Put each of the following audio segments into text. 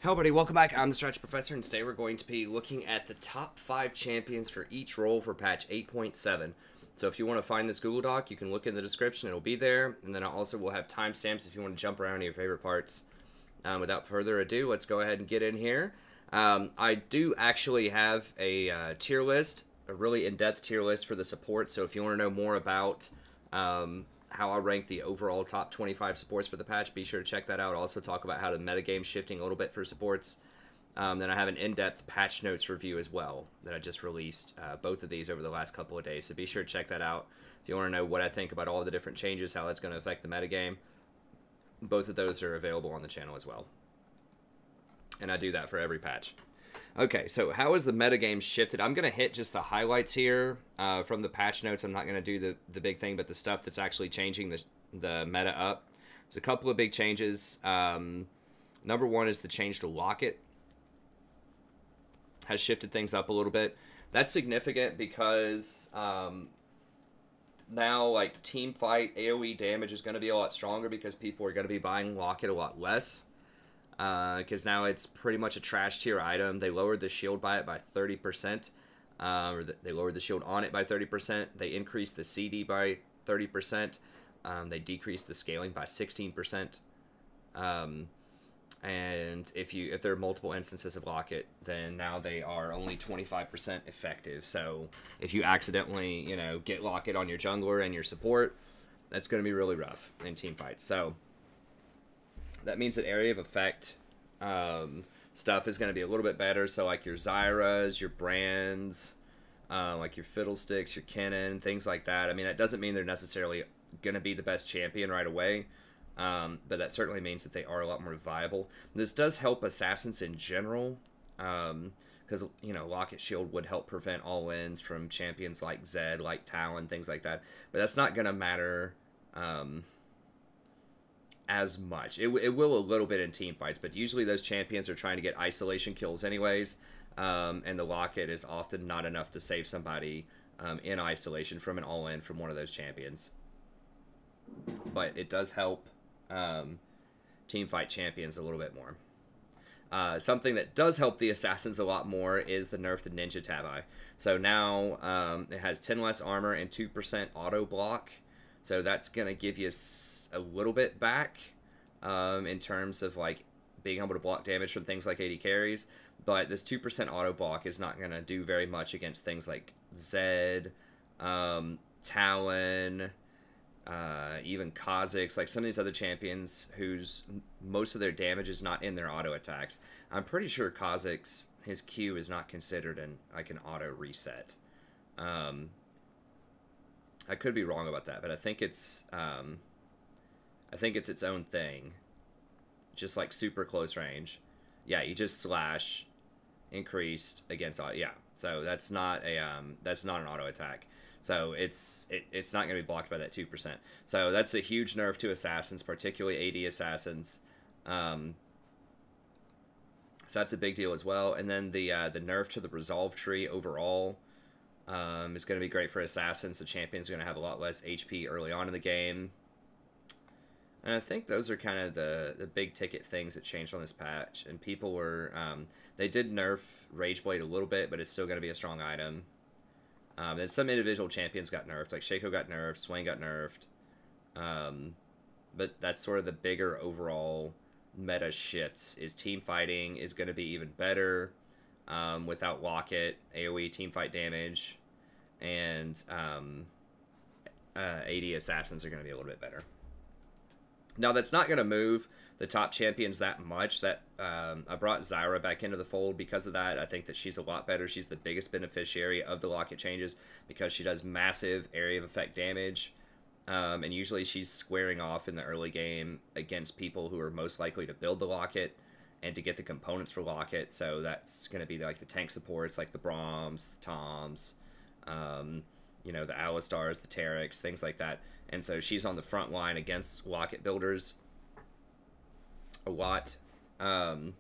Hello everybody, welcome back. I'm the Stretch Professor, and today we're going to be looking at the top 5 champions for each role for patch 8.7. So if you want to find this Google Doc, you can look in the description, it'll be there, and then I also will have timestamps if you want to jump around to your favorite parts. Without further ado, let's go ahead and get in here. I do actually have a tier list, a really in-depth tier list for the support, so if you want to know more about how I rank the overall top 25 supports for the patch, be sure to check that out. I'll also talk about how the metagame shifting a little bit for supports. Then I have an in-depth patch notes review as well that I just released, both of these over the last couple of days. So be sure to check that out if you want to know what I think about all the different changes, how that's going to affect the metagame. Both of those are available on the channel as well. And I do that for every patch. Okay, so how has the metagame shifted? I'm going to hit just the highlights here from the patch notes. I'm not going to do the big thing, but the stuff that's actually changing the meta up. There's a couple of big changes. Number one is the change to Locket. Has shifted things up a little bit. That's significant because now, like, team fight AoE damage is going to be a lot stronger because people are going to be buying Locket a lot less. Because now it's pretty much a trash tier item. They lowered the shield by 30%. They lowered the shield on it by 30%. They increased the CD by 30%. They decreased the scaling by 16%. And if there are multiple instances of Locket, then now they are only 25% effective. So if you accidentally, get Locket on your jungler and your support, that's going to be really rough in team fights. So that means that area of effect stuff is going to be a little bit better. So like your Xayahs, your Brands, like your Fiddlesticks, your Kennen, things like that. I mean, that doesn't mean they're necessarily going to be the best champion right away. But that certainly means that they are a lot more viable. This does help assassins in general. Because, Locket Shield would help prevent all-ins from champions like Zed, like Talon, things like that. But that's not going to matter as much. It will a little bit in team fights, but usually those champions are trying to get isolation kills anyways, and the Locket is often not enough to save somebody in isolation from an all-in from one of those champions. But it does help team fight champions a little bit more. Something that does help the assassins a lot more is the nerf to Ninja Tabi. So now it has 10 less armor and 2% auto block. So that's going to give you a little bit back in terms of like being able to block damage from things like AD carries. But this 2% auto block is not going to do very much against things like Zed, Talon, even Kha'Zix, like some of these other champions whose most of their damage is not in their auto attacks. I'm pretty sure Kha'Zix, his Q is not considered an auto reset. I could be wrong about that, but I think it's its own thing. Just like super close range. Yeah, you just slash increased against yeah. So that's not an auto attack. So it's not going to be blocked by that 2%. So that's a huge nerf to assassins, particularly AD assassins. So that's a big deal as well. And then the nerf to the resolve tree overall is going to be great for assassins. The champion's going to have a lot less HP early on in the game. And I think those are kind of the big ticket things that changed on this patch. And people were they did nerf Rageblade a little bit, but it's still going to be a strong item. And some individual champions got nerfed, like Shaco got nerfed, Swain got nerfed. But that's sort of the bigger overall meta shifts. Is team fighting is going to be even better without Locket, AoE teamfight damage, and AD assassins are going to be a little bit better. Now that's not going to move the top champions that much. That I brought Xayah back into the fold because of that. I think that she's a lot better. She's the biggest beneficiary of the Locket changes because she does massive area of effect damage. And usually she's squaring off in the early game against people who are most likely to build the Locket and to get the components for Locket. So that's going to be like the tank supports, like the Brahms, the Toms, the Alistars, the Terrix, things like that. And so she's on the front line against Locket builders a lot. And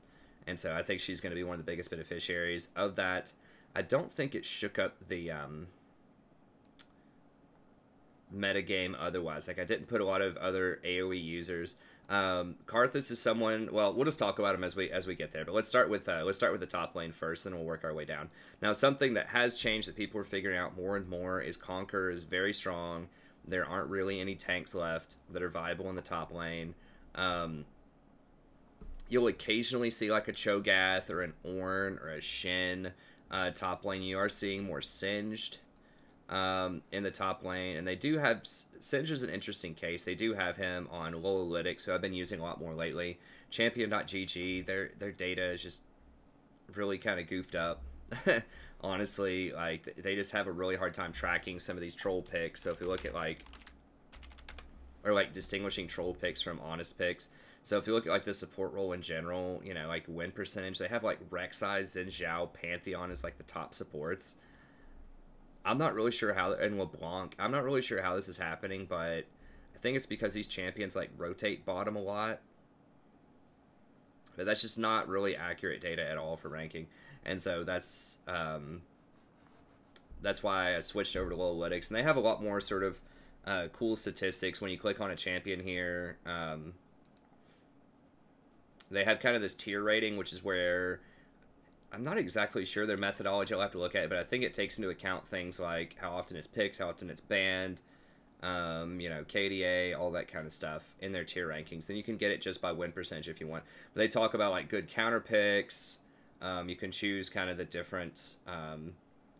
so I think she's going to be one of the biggest beneficiaries of that. I don't think it shook up the metagame otherwise. Like, I didn't put a lot of other AoE users. Karthus is someone. Well, we'll just talk about him as we get there. But let's start with the top lane first, then we'll work our way down. Now, something that has changed that people are figuring out more and more is Conquer is very strong. There aren't really any tanks left that are viable in the top lane. You'll occasionally see like a Cho'Gath or an Ornn or a Shin top lane. You are seeing more Singed in the top lane, and they do have Singed is an interesting case. They do have him on low analytics, so I've been using a lot more lately. Champion.gg, their data is just really kind of goofed up. Honestly, like, they just have a really hard time tracking some of these troll picks. So if you look at like distinguishing troll picks from honest picks. So if you look at like the support role in general, you know, like win percentage, they have like Rek'Sai, Xin Zhao, Pantheon as like the top supports. I'm not really sure how, and LeBlanc, I'm not really sure how this is happening, but I think it's because these champions like rotate bottom a lot. But that's just not really accurate data at all for ranking. And so that's why I switched over to low analytics. And they have a lot more sort of cool statistics when you click on a champion here. They have kind of this tier rating, which is where I'm not exactly sure their methodology. I'll have to look at it, but I think it takes into account things like how often it's picked, how often it's banned, you know, KDA, all that kind of stuff in their tier rankings. Then you can get it just by win percentage if you want. But they talk about like good counter picks. You can choose kind of the different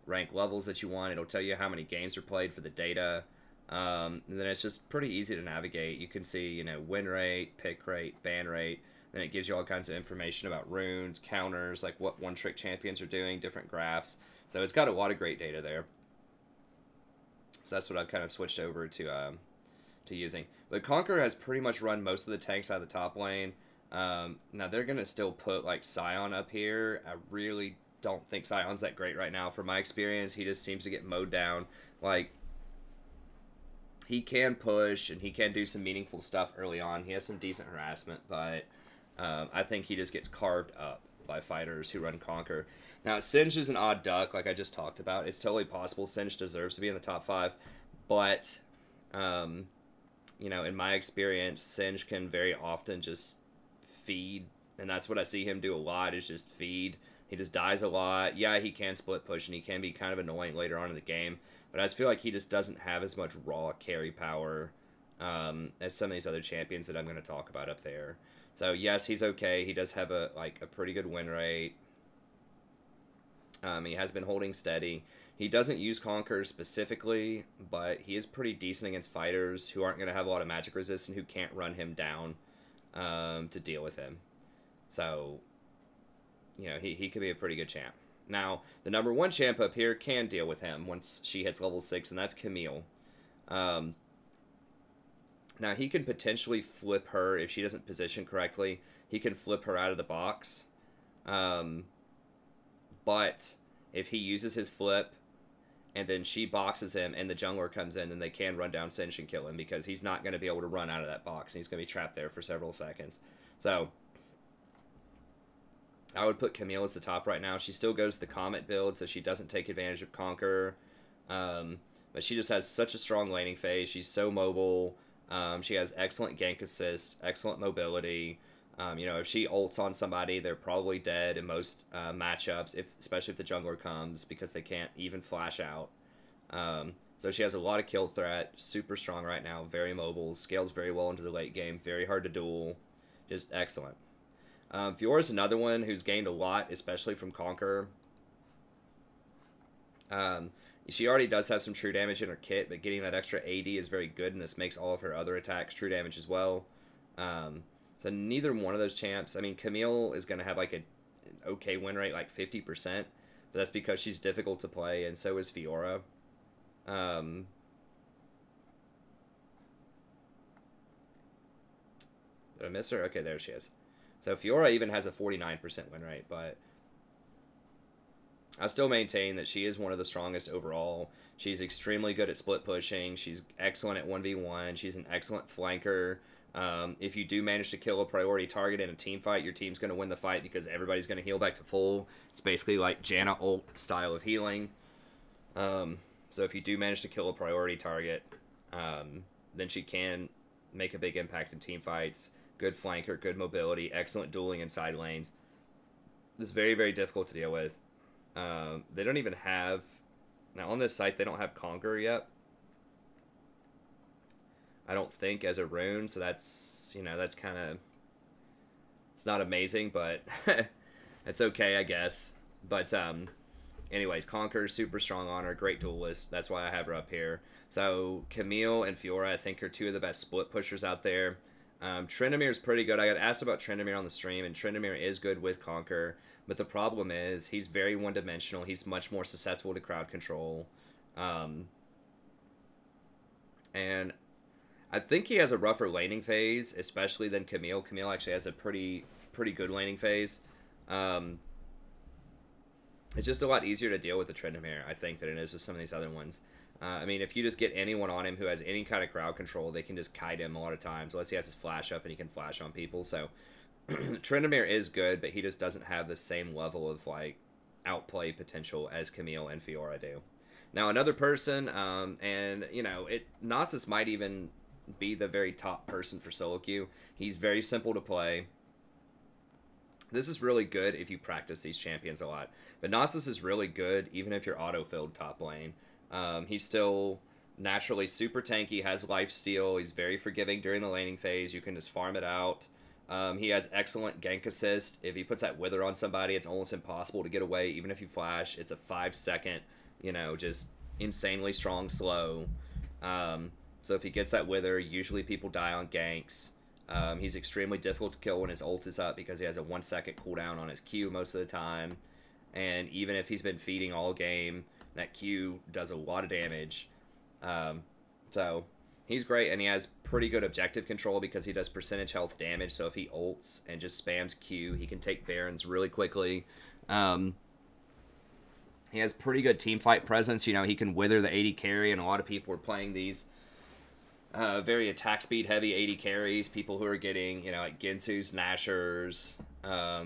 rank levels that you want. It'll tell you how many games are played for the data. And then it's just pretty easy to navigate. You can see, you know, win rate, pick rate, ban rate. Then it gives you all kinds of information about runes, counters, like what one-trick champions are doing, different graphs. So it's got a lot of great data there. So that's what I've kind of switched over to using. But Conquer has pretty much run most of the tanks out of the top lane. Now they're going to still put like Sion up here. I really don't think Sion's that great right now. From my experience, he just seems to get mowed down. Like, he can push and he can do some meaningful stuff early on. He has some decent harassment, but I think he just gets carved up by fighters who run Conquer. Now, Singed is an odd duck, like I just talked about. It's totally possible Singed deserves to be in the top 5, but, you know, in my experience, Singed can very often just feed, and that's what I see him do a lot, is just feed. He just dies a lot. Yeah, he can split push, and he can be kind of annoying later on in the game, but I just feel like he just doesn't have as much raw carry power as some of these other champions that I'm going to talk about up there. So yes, he's okay. He does have a pretty good win rate. He has been holding steady. He doesn't use Conquer specifically, but he is pretty decent against fighters who aren't going to have a lot of magic resist and who can't run him down to deal with him. So, you know, he could be a pretty good champ. Now, the number 1 champ up here can deal with him once she hits level 6, and that's Camille. Now, he can potentially flip her if she doesn't position correctly. He can flip her out of the box. But if he uses his flip and then she boxes him and the jungler comes in, then they can run down Singed and kill him because he's not going to be able to run out of that box. And he's going to be trapped there for several seconds. So I would put Camille as the top right now. She still goes the Comet build, so she doesn't take advantage of Conquer. But she just has such a strong laning phase. She's so mobile. She has excellent gank assists, excellent mobility. You know, if she ults on somebody, they're probably dead in most matchups, especially if the jungler comes, because they can't even flash out. So she has a lot of kill threat, super strong right now, very mobile, scales very well into the late game, very hard to duel, just excellent. Fiora's another one who's gained a lot, especially from Conquer. She already does have some true damage in her kit, but getting that extra AD is very good, and this makes all of her other attacks true damage as well. So neither one of those champs, I mean, Camille is going to have like an okay win rate, like 50%, but that's because she's difficult to play, and so is Fiora. Did I miss her? Okay, there she is. So Fiora even has a 49% win rate, but I still maintain that she is one of the strongest overall. She's extremely good at split pushing. She's excellent at 1v1. She's an excellent flanker. If you do manage to kill a priority target in a team fight, your team's going to win the fight because everybody's going to heal back to full. It's basically like Janna ult style of healing. So if you do manage to kill a priority target, then she can make a big impact in team fights. Good flanker, good mobility, excellent dueling inside lanes. It's very, very difficult to deal with. They don't even have... Now, on this site, they don't have Conquer yet. I don't think, as a rune, so that's, you know, that's kind of... It's not amazing, but it's okay, I guess. But, anyways, Conquer, super strong on her, great duelist. That's why I have her up here. So, Camille and Fiora, I think, are two of the best split pushers out there. Tryndamere is pretty good. I got asked about Tryndamere on the stream, and Tryndamere is good with Conquer. But the problem is, he's very one-dimensional. He's much more susceptible to crowd control. And I think he has a rougher laning phase, especially than Camille. Camille actually has a pretty good laning phase. It's just a lot easier to deal with the Tryndamere, I think, than it is with some of these other ones. I mean, if you just get anyone on him who has any kind of crowd control, they can just kite him a lot of times, unless he has his flash up and he can flash on people. So, Tryndamere is good, but he just doesn't have the same level of, like, outplay potential as Camille and Fiora do. Now, another person, and, you know, Nasus might even be the very top person for solo queue. He's very simple to play. This is really good if you practice these champions a lot. But Nasus is really good even if you're auto-filled top lane. He's still naturally super tanky, has lifesteal. He's very forgiving during the laning phase. You can just farm it out. He has excellent gank assist. If he puts that wither on somebody, it's almost impossible to get away. Even if you flash, it's a 5-second, you know, just insanely strong slow. So if he gets that wither, usually people die on ganks. He's extremely difficult to kill when his ult is up because he has a 1-second cooldown on his Q most of the time. And even if he's been feeding all game, that Q does a lot of damage. So he's great, and he has pretty good objective control because he does percentage health damage. So if he ults and just spams Q, he can take Barons really quickly. He has pretty good teamfight presence. You know, he can wither the AD carry, and a lot of people are playing these very attack speed heavy AD carries. People who are getting, you know, like Ginsu's, Nashors,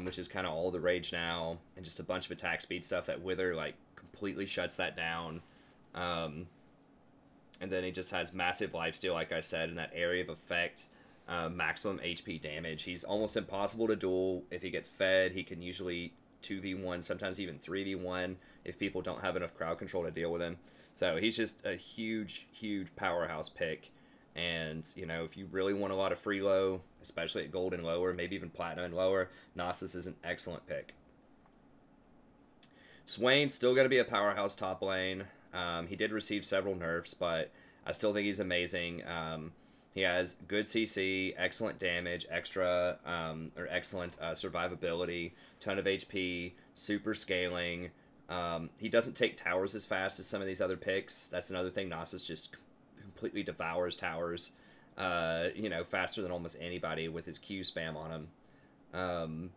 which is kind of all the rage now, and just a bunch of attack speed stuff that wither, like, completely shuts that down. And then he just has massive lifesteal, like I said, in that area of effect, maximum HP damage. He's almost impossible to duel. If he gets fed, he can usually 2v1, sometimes even 3v1 if people don't have enough crowd control to deal with him. So he's just a huge, huge powerhouse pick. And, you know, if you really want a lot of free low, especially at gold and lower, maybe even platinum and lower, Nasus is an excellent pick. Swain's still going to be a powerhouse top lane. He did receive several nerfs, but I still think he's amazing. He has good CC, excellent damage, excellent survivability, ton of HP, super scaling. He doesn't take towers as fast as some of these other picks. That's another thing. Nasus just completely devours towers, you know, faster than almost anybody with his Q spam on him.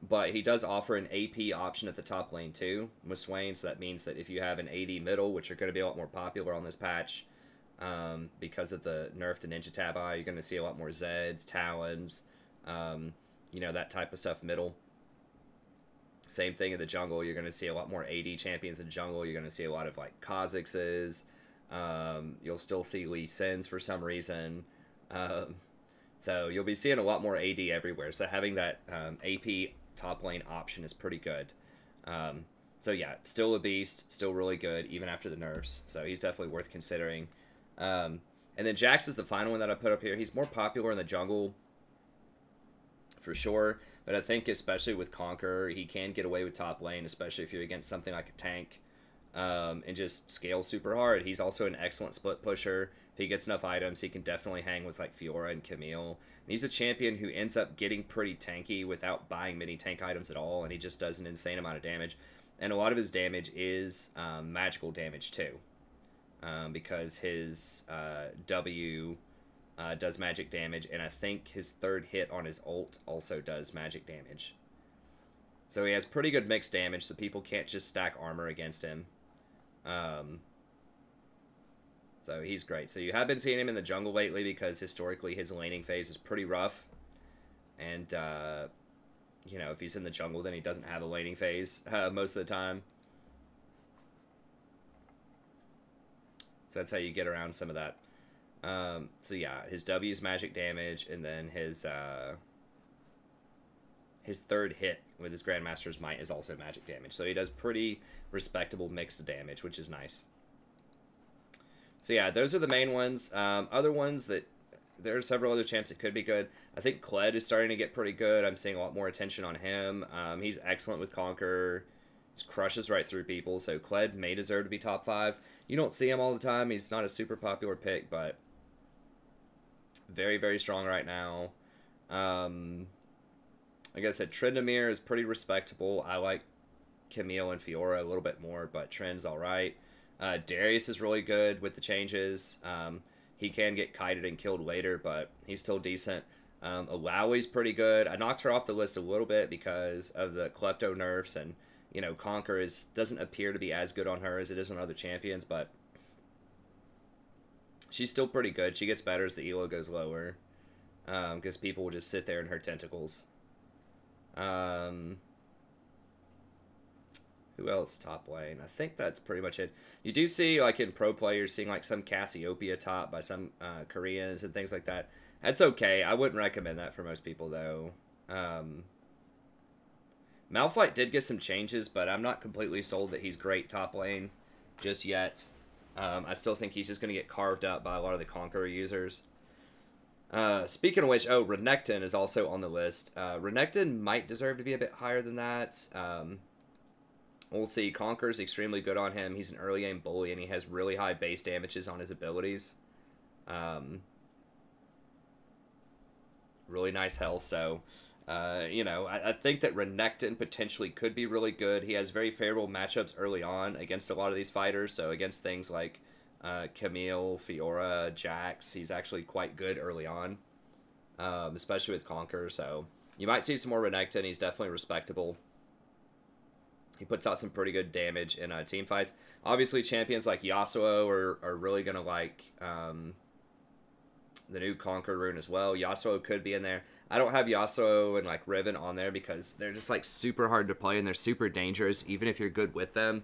But he does offer an AP option at the top lane too with Swain, so that means that if you have an AD middle, which are going to be a lot more popular on this patch, because of the nerf to Ninja Tabi, you're going to see a lot more Zeds, Talons, you know, that type of stuff middle. Same thing in the jungle. You're going to see a lot more AD champions in the jungle. You're going to see a lot of, like, Kha'Zix's. You'll still see Lee Sin's for some reason. So you'll be seeing a lot more AD everywhere. So having that AP top lane option is pretty good. So yeah, still a beast, still really good, even after the nerfs. So he's definitely worth considering. And then Jax is the final one that I put up here. He's more popular in the jungle, for sure. But I think especially with Conquer, he can get away with top lane, especially if you're against something like a tank. And just scale super hard. He's also an excellent split pusher. If he gets enough items, he can definitely hang with, like, Fiora and Camille. And he's a champion who ends up getting pretty tanky without buying many tank items at all, and he just does an insane amount of damage. And a lot of his damage is magical damage too, because his W does magic damage, and I think his third hit on his ult also does magic damage. So he has pretty good mixed damage, so people can't just stack armor against him. So he's great. So you have been seeing him in the jungle lately because historically his laning phase is pretty rough. And, you know, if he's in the jungle, then he doesn't have a laning phase most of the time. So that's how you get around some of that. So yeah, his W is magic damage, and then his third hit with his Grandmaster's Might is also magic damage. So he does pretty respectable mixed damage, which is nice. So yeah, those are the main ones. Other ones that there are several other champs that could be good. I think Kled is starting to get pretty good. I'm seeing a lot more attention on him. He's excellent with Conquer. He crushes right through people. So Kled may deserve to be top 5. You don't see him all the time. He's not a super popular pick, but very, very strong right now. Like I said, Tryndamere is pretty respectable. I like Camille and Fiora a little bit more, but Trend's all right. Darius is really good with the changes. He can get kited and killed later, but he's still decent. Alawi's pretty good. I knocked her off the list a little bit because of the Klepto nerfs, and you know, Conquer doesn't appear to be as good on her as it is on other champions, but she's still pretty good. She gets better as the elo goes lower, because people will just sit there in her tentacles. Who else top lane? I think that's pretty much it. You do see, like, in pro players, seeing, like, some Cassiopeia top by some Koreans and things like that. That's okay. I wouldn't recommend that for most people, though. Malphite did get some changes, but I'm not completely sold that he's great top lane just yet. I still think he's just going to get carved up by a lot of the Conqueror users. Speaking of which, oh, Renekton is also on the list. Renekton might deserve to be a bit higher than that. We'll see. Conqueror's extremely good on him. He's an early game bully, and he has really high base damages on his abilities. Really nice health, so, you know, I think that Renekton potentially could be really good. He has very favorable matchups early on against a lot of these fighters, so against things like Camille, Fiora, Jax, he's actually quite good early on, especially with Conquer, so you might see some more Renekton. He's definitely respectable. He puts out some pretty good damage in team fights. Obviously, champions like Yasuo are really going to like the new Conquer rune as well. Yasuo could be in there. I don't have Yasuo and like Riven on there because they're just like super hard to play and they're super dangerous. Even if you're good with them,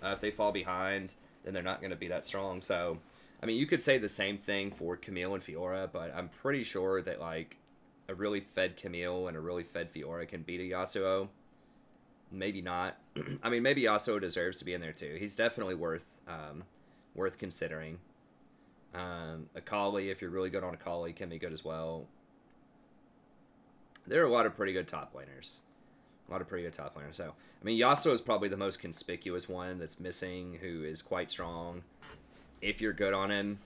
if they fall behind, then they're not going to be that strong. So, I mean, you could say the same thing for Camille and Fiora, but I'm pretty sure that like a really fed Camille and a really fed Fiora can beat a Yasuo. Maybe not. I mean, maybe Yasuo deserves to be in there too. He's definitely worth considering. Akali, if you're really good on Akali, can be good as well. There are a lot of pretty good top laners. So, I mean, Yasuo is probably the most conspicuous one that's missing, who is quite strong if you're good on him.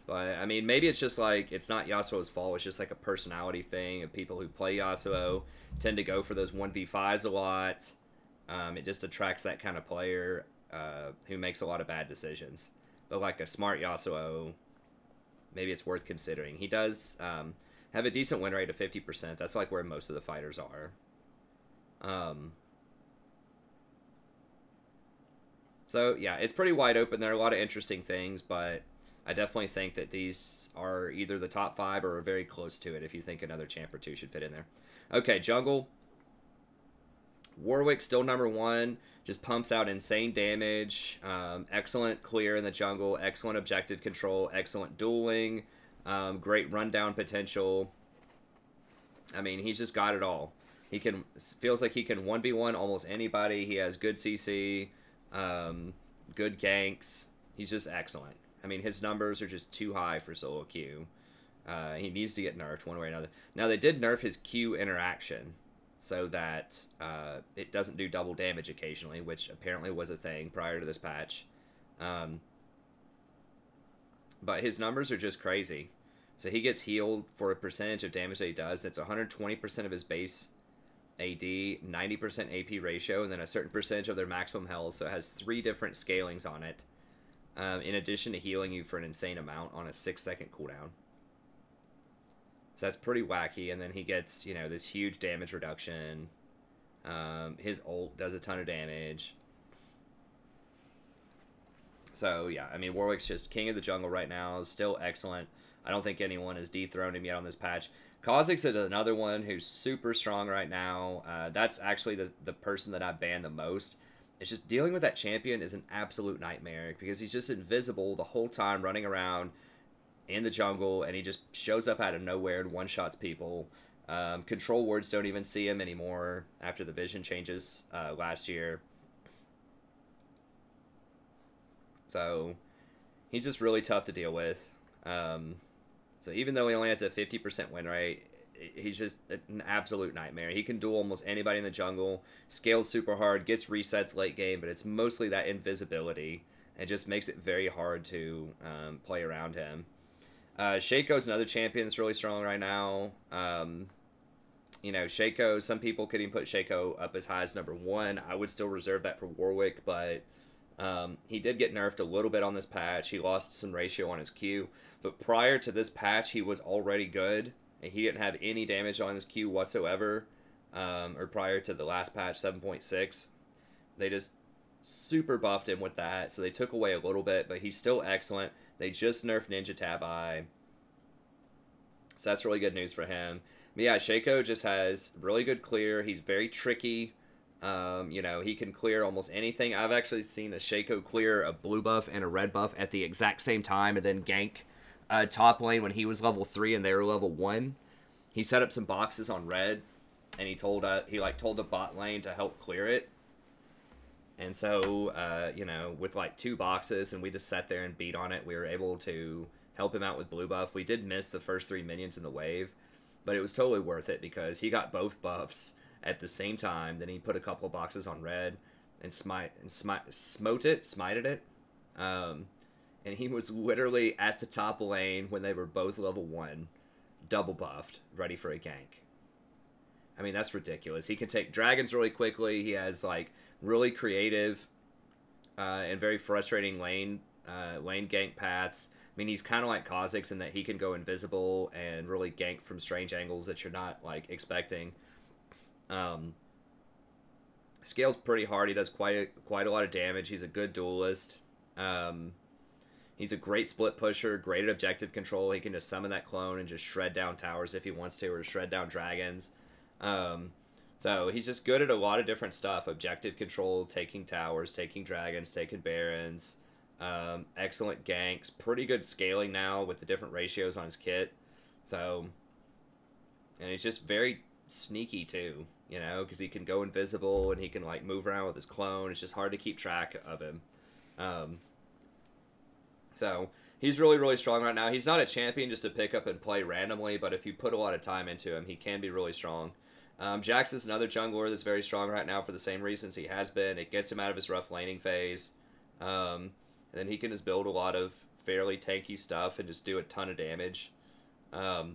But, I mean, maybe it's just like, it's not Yasuo's fault. It's just like a personality thing of people who play Yasuo tend to go for those 1v5s a lot. It just attracts that kind of player who makes a lot of bad decisions. But like a smart Yasuo, maybe it's worth considering. He does have a decent win rate of 50%. That's like where most of the fighters are. So, yeah, it's pretty wide open. There are a lot of interesting things, but I definitely think that these are either the top 5 or very close to it if you think another champ or two should fit in there. Okay, jungle. Warwick still number 1. Just pumps out insane damage. Excellent clear in the jungle. Excellent objective control. Excellent dueling. Great rundown potential. I mean, he's just got it all. He feels like he can 1v1 almost anybody. He has good CC. Good ganks. He's just excellent. I mean, his numbers are just too high for solo queue. He needs to get nerfed one way or another. Now, they did nerf his Q interaction so that it doesn't do double damage occasionally, which apparently was a thing prior to this patch. But his numbers are just crazy. So he gets healed for a percentage of damage that he does. That's 120% of his base AD, 90% AP ratio, and then a certain percentage of their maximum health. So it has 3 different scalings on it. In addition to healing you for an insane amount on a 6-second cooldown. So that's pretty wacky. And then he gets, you know, this huge damage reduction. His ult does a ton of damage. So, yeah, I mean, Warwick's just king of the jungle right now. Still excellent. I don't think anyone has dethroned him yet on this patch. Kha'Zix is another one who's super strong right now. That's actually the person that I banned the most. it's just dealing with that champion is an absolute nightmare because he's just invisible the whole time running around in the jungle, and he just shows up out of nowhere and one-shots people. Control wards don't even see him anymore after the vision changes last year. So he's just really tough to deal with. So even though he only has a 50% win rate, he's just an absolute nightmare. He can duel almost anybody in the jungle, scales super hard, gets resets late game, but it's mostly that invisibility. It just makes it very hard to play around him. Shaco's another champion that's really strong right now. You know, Shaco, some people could even put Shaco up as high as number 1. I would still reserve that for Warwick, but he did get nerfed a little bit on this patch. He lost some ratio on his Q, but prior to this patch, he was already good. He didn't have any damage on his Q whatsoever, or prior to the last patch, 7.6. They just super buffed him with that, so they took away a little bit, but he's still excellent. They just nerfed Ninja Tab Eye, so that's really good news for him. But yeah, Shaco just has really good clear. He's very tricky. You know, he can clear almost anything. I've actually seen a Shaco clear a blue buff and a red buff at the exact same time and then gank top lane when he was level 3 and they were level 1. He set up some boxes on red, and he told the bot lane to help clear it. And so, you know, with like 2 boxes, and we just sat there and beat on it, we were able to help him out with blue buff. We did miss the first 3 minions in the wave, but it was totally worth it because he got both buffs at the same time. Then he put a couple of boxes on red and smited it. And he was literally at the top lane when they were both level 1, double buffed, ready for a gank. I mean, that's ridiculous. He can take dragons really quickly. He has like really creative and very frustrating lane gank paths. I mean, he's kind of like Kha'Zix in that he can go invisible and really gank from strange angles that you're not like expecting. Scales pretty hard. He does quite a lot of damage. He's a good duelist. He's a great split pusher, great at objective control. He can just summon that clone and just shred down towers if he wants to, or shred down dragons. So he's just good at a lot of different stuff. Objective control, taking towers, taking dragons, taking barons. Excellent ganks. Pretty good scaling now with the different ratios on his kit. So, and he's just very sneaky too, you know, because he can go invisible and he can like move around with his clone. It's just hard to keep track of him. So he's really, really strong right now. He's not a champion just to pick up and play randomly, but if you put a lot of time into him, he can be really strong. Jax is another jungler that's very strong right now for the same reasons he has been. It gets him out of his rough laning phase. And then he can just build a lot of fairly tanky stuff and just do a ton of damage. So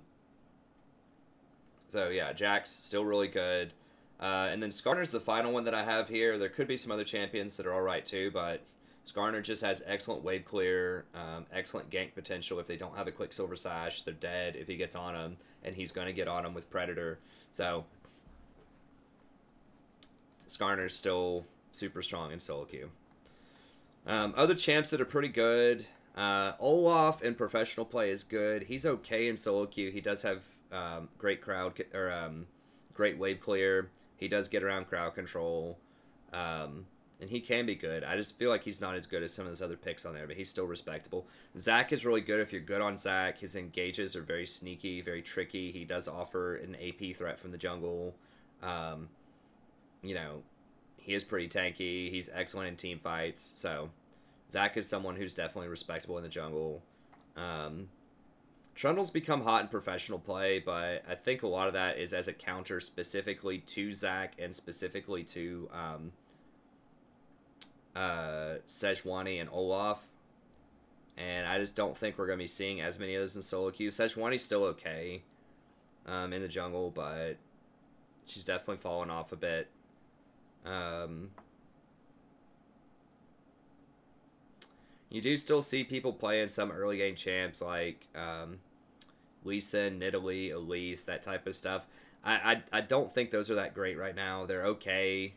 yeah, Jax still really good. And then Skarner's the final one that I have here. There could be some other champions that are alright too, but Skarner just has excellent wave clear, excellent gank potential. If they don't have a Quicksilver Sash, they're dead if he gets on them, and he's going to get on them with Predator. So Skarner's still super strong in solo queue. Other champs that are pretty good. Olaf in professional play is good. He's okay in solo queue. He does have great great wave clear. He does get around crowd control. And he can be good. I just feel like he's not as good as some of those other picks on there, but he's still respectable. Zac is really good if you're good on Zac. His engages are very sneaky, very tricky. He does offer an AP threat from the jungle. You know, he is pretty tanky. He's excellent in team fights. So Zac is someone who's definitely respectable in the jungle. Trundle's become hot in professional play, but I think a lot of that is as a counter specifically to Zac and specifically to Sejuani and Olaf, and I just don't think we're going to be seeing as many of those in solo queue. Sejuani's still okay in the jungle, but she's definitely fallen off a bit. You do still see people playing some early game champs like Lee Sin, Nidalee, Elise, that type of stuff. I don't think those are that great right now. They're okay.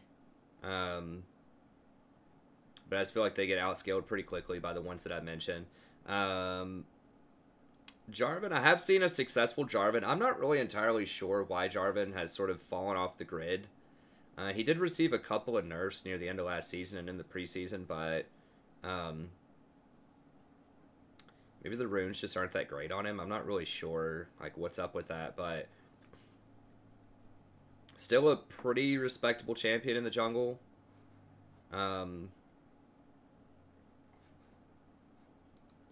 But I just feel like they get outscaled pretty quickly by the ones that I mentioned. Jarvan, I have seen a successful Jarvan. I'm not really entirely sure why Jarvan has sort of fallen off the grid. He did receive a couple of nerfs near the end of last season and in the preseason, but maybe the runes just aren't that great on him. I'm not really sure like what's up with that, but still a pretty respectable champion in the jungle.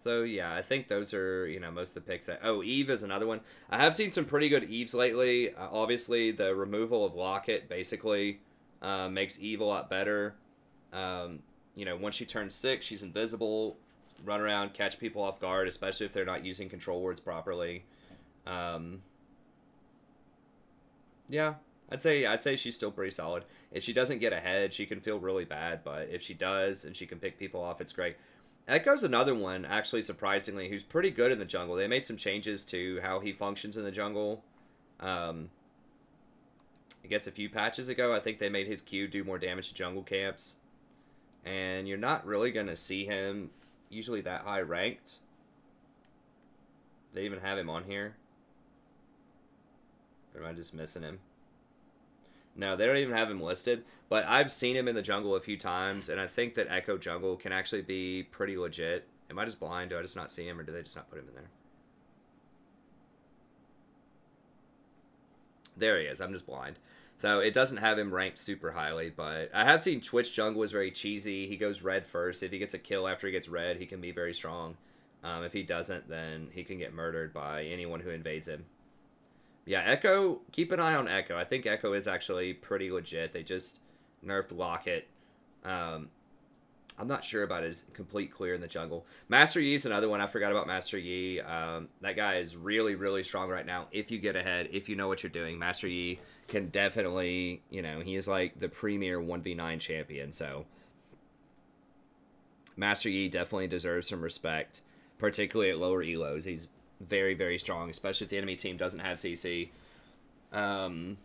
So yeah, I think those are, you know, most of the picks. Oh, Eve is another one. I have seen some pretty good Eves lately. Obviously, the removal of Locket basically makes Eve a lot better. You know, once she turns 6, she's invisible, run around, catch people off guard, especially if they're not using control words properly. Yeah, I'd say she's still pretty solid. If she doesn't get ahead, she can feel really bad, but if she does and she can pick people off, it's great. Ekko's another one, actually, surprisingly, who's pretty good in the jungle. They made some changes to how he functions in the jungle. I guess a few patches ago, I think they made his Q do more damage to jungle camps. And you're not really going to see him usually that high ranked. They even have him on here. Or am I just missing him? No, they don't even have him listed, but I've seen him in the jungle a few times, and I think that Ekko jungle can actually be pretty legit. Am I just blind? Do I just not see him, or do they just not put him in there? There he is. I'm just blind. So it doesn't have him ranked super highly, but I have seen Twitch jungle is very cheesy. He goes red first. If he gets a kill after he gets red, he can be very strong. If he doesn't, then he can get murdered by anyone who invades him. Yeah, Ekko, keep an eye on Ekko. I think Ekko is actually pretty legit. They just nerfed Locket. I'm not sure about his complete clear in the jungle. Master Yi is another one. I forgot about Master Yi. That guy is really, really strong right now. If you get ahead, if you know what you're doing, Master Yi can definitely, you know, he is like the premier 1v9 champion. So Master Yi definitely deserves some respect, particularly at lower elos. He's very, very strong, especially if the enemy team doesn't have CC. Who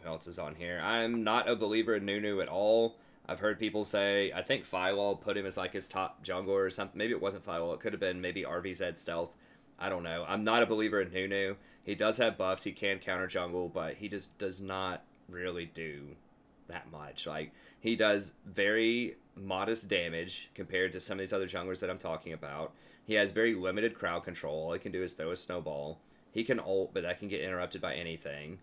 else is on here? I'm not a believer in Nunu at all. I've heard people say, I think Philol put him as like his top jungler or something. Maybe it wasn't Philol. It could have been maybe RVZ Stealth. I don't know. I'm not a believer in Nunu. He does have buffs. He can counter jungle, but he just does not really do that much. Like, he does very modest damage compared to some of these other junglers that I'm talking about. He has very limited crowd control. All he can do is throw a snowball. He can ult, but that can get interrupted by anything.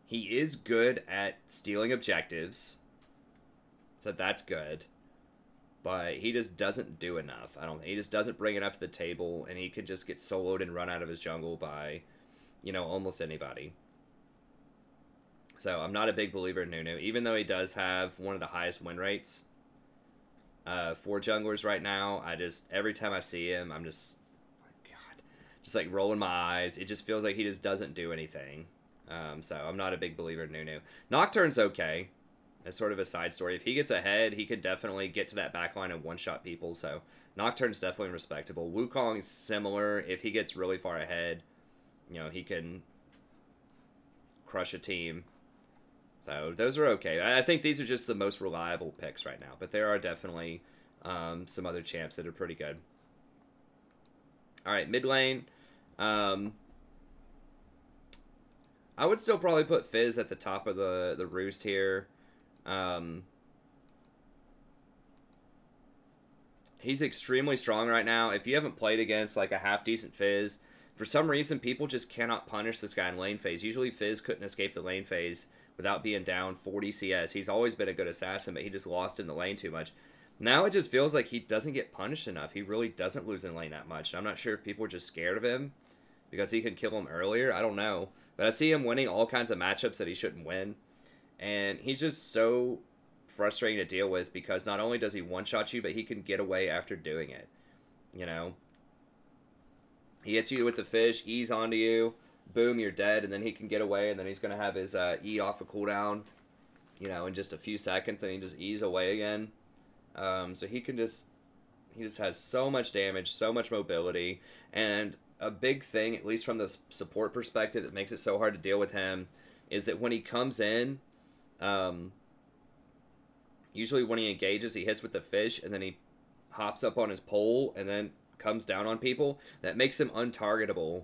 He is good at stealing objectives, so that's good. But he just doesn't do enough. He just doesn't bring enough to the table, and he can just get soloed and run out of his jungle by, you know, almost anybody. So I'm not a big believer in Nunu, even though he does have one of the highest win rates for junglers right now. Every time I see him, I'm just, oh my God, just like rolling my eyes. It just feels like he just doesn't do anything. So I'm not a big believer in Nunu. Nocturne's okay. As sort of a side story. If he gets ahead, he could definitely get to that backline and one-shot people. So Nocturne's definitely respectable. Wukong's similar. If he gets really far ahead, you know, he can crush a team. So those are okay. I think these are just the most reliable picks right now. But there are definitely some other champs that are pretty good. All right, mid lane. I would still probably put Fizz at the top of the roost here. He's extremely strong right now. If you haven't played against like a half-decent Fizz, for some reason people just cannot punish this guy in lane phase. Usually Fizz couldn't escape the lane phase without being down 40 CS. He's always been a good assassin, but he just lost in the lane too much. Now it just feels like he doesn't get punished enough. He really doesn't lose in lane that much. And I'm not sure if people are just scared of him because he can kill him earlier. I don't know. But I see him winning all kinds of matchups that he shouldn't win. And he's just so frustrating to deal with because not only does he one-shot you, but he can get away after doing it. You know? He hits you with the fish, E's onto you, boom, you're dead, and then he can get away, and then he's going to have his E off a cooldown, you know, in just a few seconds, and he just E's away again. So he just has so much damage, so much mobility, and a big thing, at least from the support perspective, that makes it so hard to deal with him is that when he comes in, usually when he engages, he hits with the fish, and then he hops up on his pole, and then comes down on people. That makes him untargetable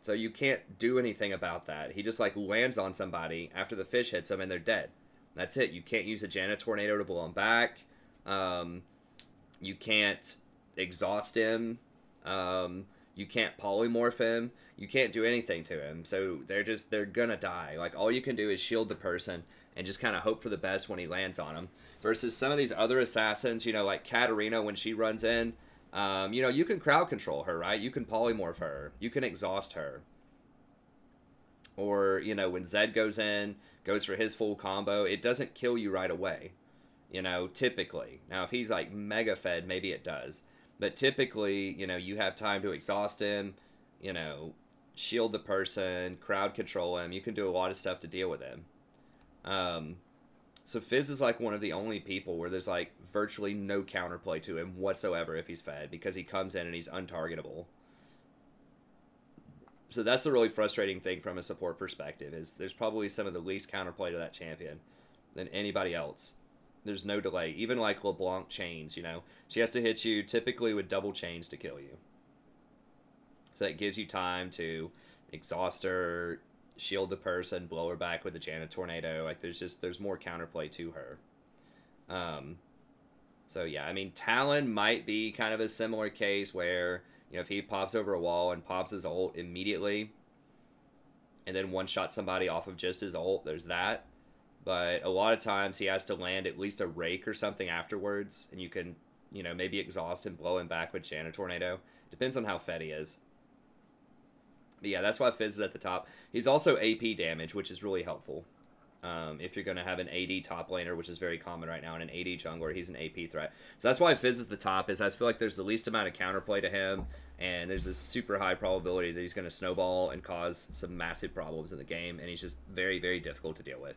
So you can't do anything about that. He just like lands on somebody after the fish hits them and they're dead. That's it. You can't use a Janna Tornado to blow him back. You can't exhaust him. You can't polymorph him. You can't do anything to him. So they're gonna die. Like, all you can do is shield the person and just kind of hope for the best when he lands on him. Versus some of these other assassins, you know, like Katarina, when she runs in, you know, you can crowd control her, right? You can polymorph her. You can exhaust her. Or, you know, when Zed goes in, goes for his full combo, it doesn't kill you right away. You know, typically. Now, if he's like mega fed, maybe it does. But typically, you know, you have time to exhaust him, you know, shield the person, crowd control him. You can do a lot of stuff to deal with him. So Fizz is like one of the only people where there's like virtually no counterplay to him whatsoever if he's fed, because he comes in and he's untargetable. So that's the really frustrating thing from a support perspective, is there's probably some of the least counterplay to that champion than anybody else. There's no delay. Even like LeBlanc chains, you know, she has to hit you typically with double chains to kill you. So it gives you time to exhaust her, shield the person, blow her back with the Janna Tornado. Like, there's more counterplay to her. So yeah, I mean, Talon might be kind of a similar case where, you know, if he pops over a wall and pops his ult immediately and then one-shot somebody off of just his ult, there's that. But a lot of times he has to land at least a rake or something afterwards, and you can, you know, maybe exhaust and blow him back with Janna Tornado. Depends on how fed he is. But yeah, that's why Fizz is at the top. He's also AP damage, which is really helpful. If you're going to have an AD top laner, which is very common right now, and an AD jungler, he's an AP threat. So that's why Fizz is the top, is I feel like there's the least amount of counterplay to him, and there's this super high probability that he's going to snowball and cause some massive problems in the game, and he's just very, very difficult to deal with.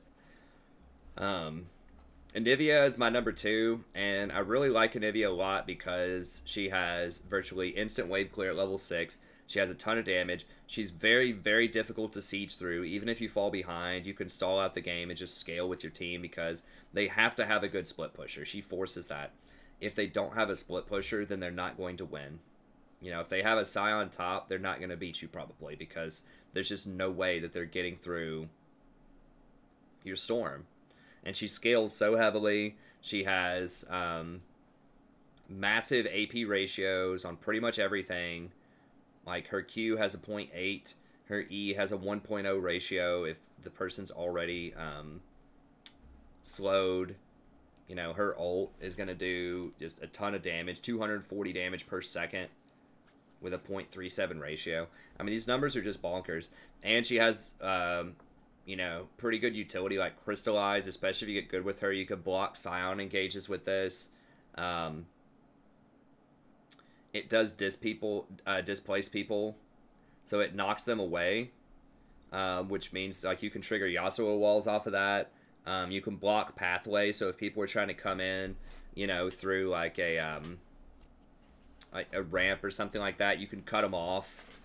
Anivia is my number 2, and I really like Anivia a lot because she has virtually instant wave clear at level 6. She has a ton of damage. She's very, very difficult to siege through. Even if you fall behind, you can stall out the game and just scale with your team because they have to have a good split pusher. She forces that. If they don't have a split pusher, then they're not going to win. You know, if they have a Xayah on top, they're not going to beat you probably because there's just no way that they're getting through your storm. And she scales so heavily. She has massive AP ratios on pretty much everything. Like, her Q has a 0.8. Her E has a 1.0 ratio if the person's already slowed. You know, her ult is going to do just a ton of damage. 240 damage per second with a 0.37 ratio. I mean, these numbers are just bonkers. And she has... you know, pretty good utility like Crystallize, especially if you get good with her. You can block Scion engages with this. It does displace people, so it knocks them away, which means like you can trigger Yasuo walls off of that. You can block pathway, so if people are trying to come in, you know, through like a ramp or something like that, you can cut them off.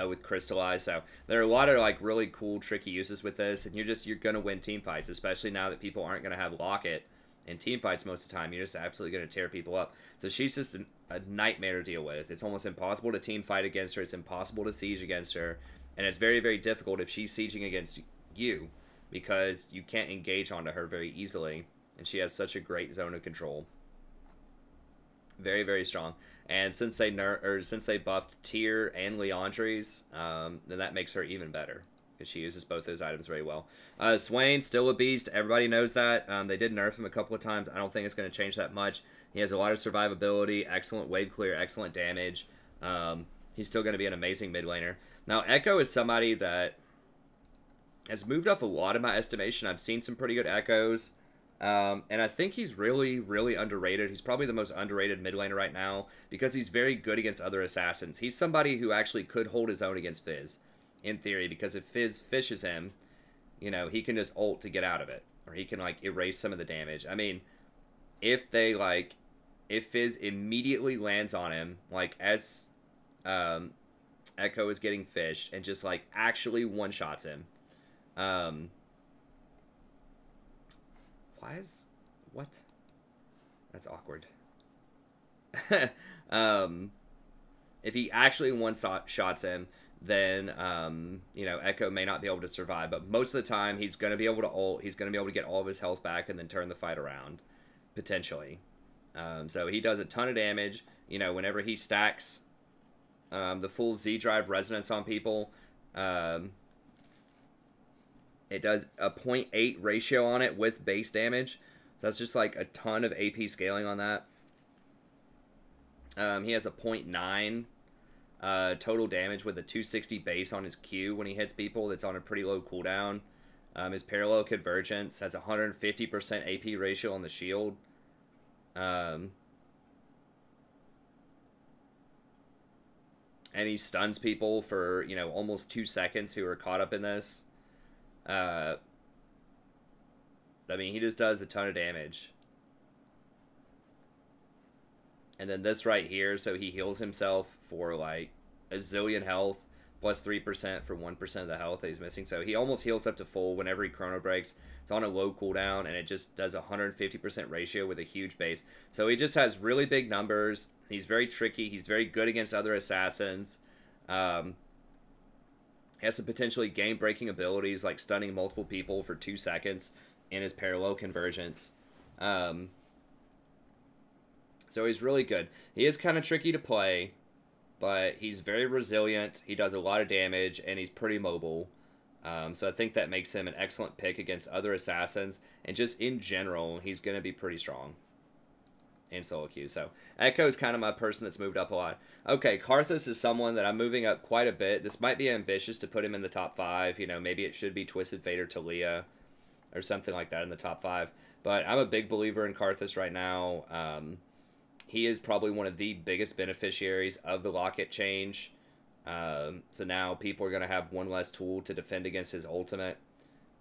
With Crystallize. So there are a lot of like really cool tricky uses with this, and you're gonna win team fights, especially now that people aren't gonna have Locket in team fights most of the time. You're just absolutely gonna tear people up. So she's just a nightmare to deal with. It's almost impossible to team fight against her. It's impossible to siege against her, and it's very, very difficult if she's sieging against you because you can't engage onto her very easily, and she has such a great zone of control. Very, very strong. And since they buffed Tyr and Leandri's, then that makes her even better because she uses both those items very well. Swain, still a beast. Everybody knows that. They did nerf him a couple of times. I don't think it's going to change that much. He has a lot of survivability, excellent wave clear, excellent damage. He's still going to be an amazing mid laner. Now, Ekko is somebody that has moved up a lot in my estimation. I've seen some pretty good Ekkos. And I think he's really, really underrated. He's probably the most underrated mid laner right now because he's very good against other assassins. He's somebody who actually could hold his own against Fizz, in theory, because if Fizz fishes him, you know, he can just ult to get out of it. Or he can, like, erase some of the damage. I mean, if Fizz immediately lands on him, like, as Ekko is getting fished, and just, like, actually one-shots him, what? That's awkward. If he actually one-shots him, then you know, Ekko may not be able to survive. But most of the time, he's going to be able to ult. He's going to be able to get all of his health back and then turn the fight around, potentially. So he does a ton of damage. You know, whenever he stacks the full Z drive resonance on people, it does a 0.8 ratio on it with base damage. So that's just like a ton of AP scaling on that. He has a 0.9 total damage with a 260 base on his Q when he hits people. That's on a pretty low cooldown. His parallel convergence has a 150% AP ratio on the shield. And he stuns people for, you know, almost 2 seconds who are caught up in this. I mean, he just does a ton of damage. And then this right here, so he heals himself for like a zillion health, plus 3% for 1% of the health that he's missing. So he almost heals up to full whenever he chrono breaks. It's on a low cooldown, and it just does a 150% ratio with a huge base. So he just has really big numbers. He's very tricky. He's very good against other assassins. He has some potentially game-breaking abilities like stunning multiple people for 2 seconds in his parallel convergence. So he's really good. He is kind of tricky to play, but he's very resilient. He does a lot of damage, and he's pretty mobile. So I think that makes him an excellent pick against other assassins. And just in general, he's going to be pretty strong in solo queue. So Ekko is kind of my person that's moved up a lot. Okay, Karthus is someone that I'm moving up quite a bit. This might be ambitious to put him in the top 5. You know, maybe it should be Twisted Fate or Talia or something like that in the top 5. But I'm a big believer in Karthus right now. He is probably one of the biggest beneficiaries of the Locket change. So now people are going to have one less tool to defend against his ultimate.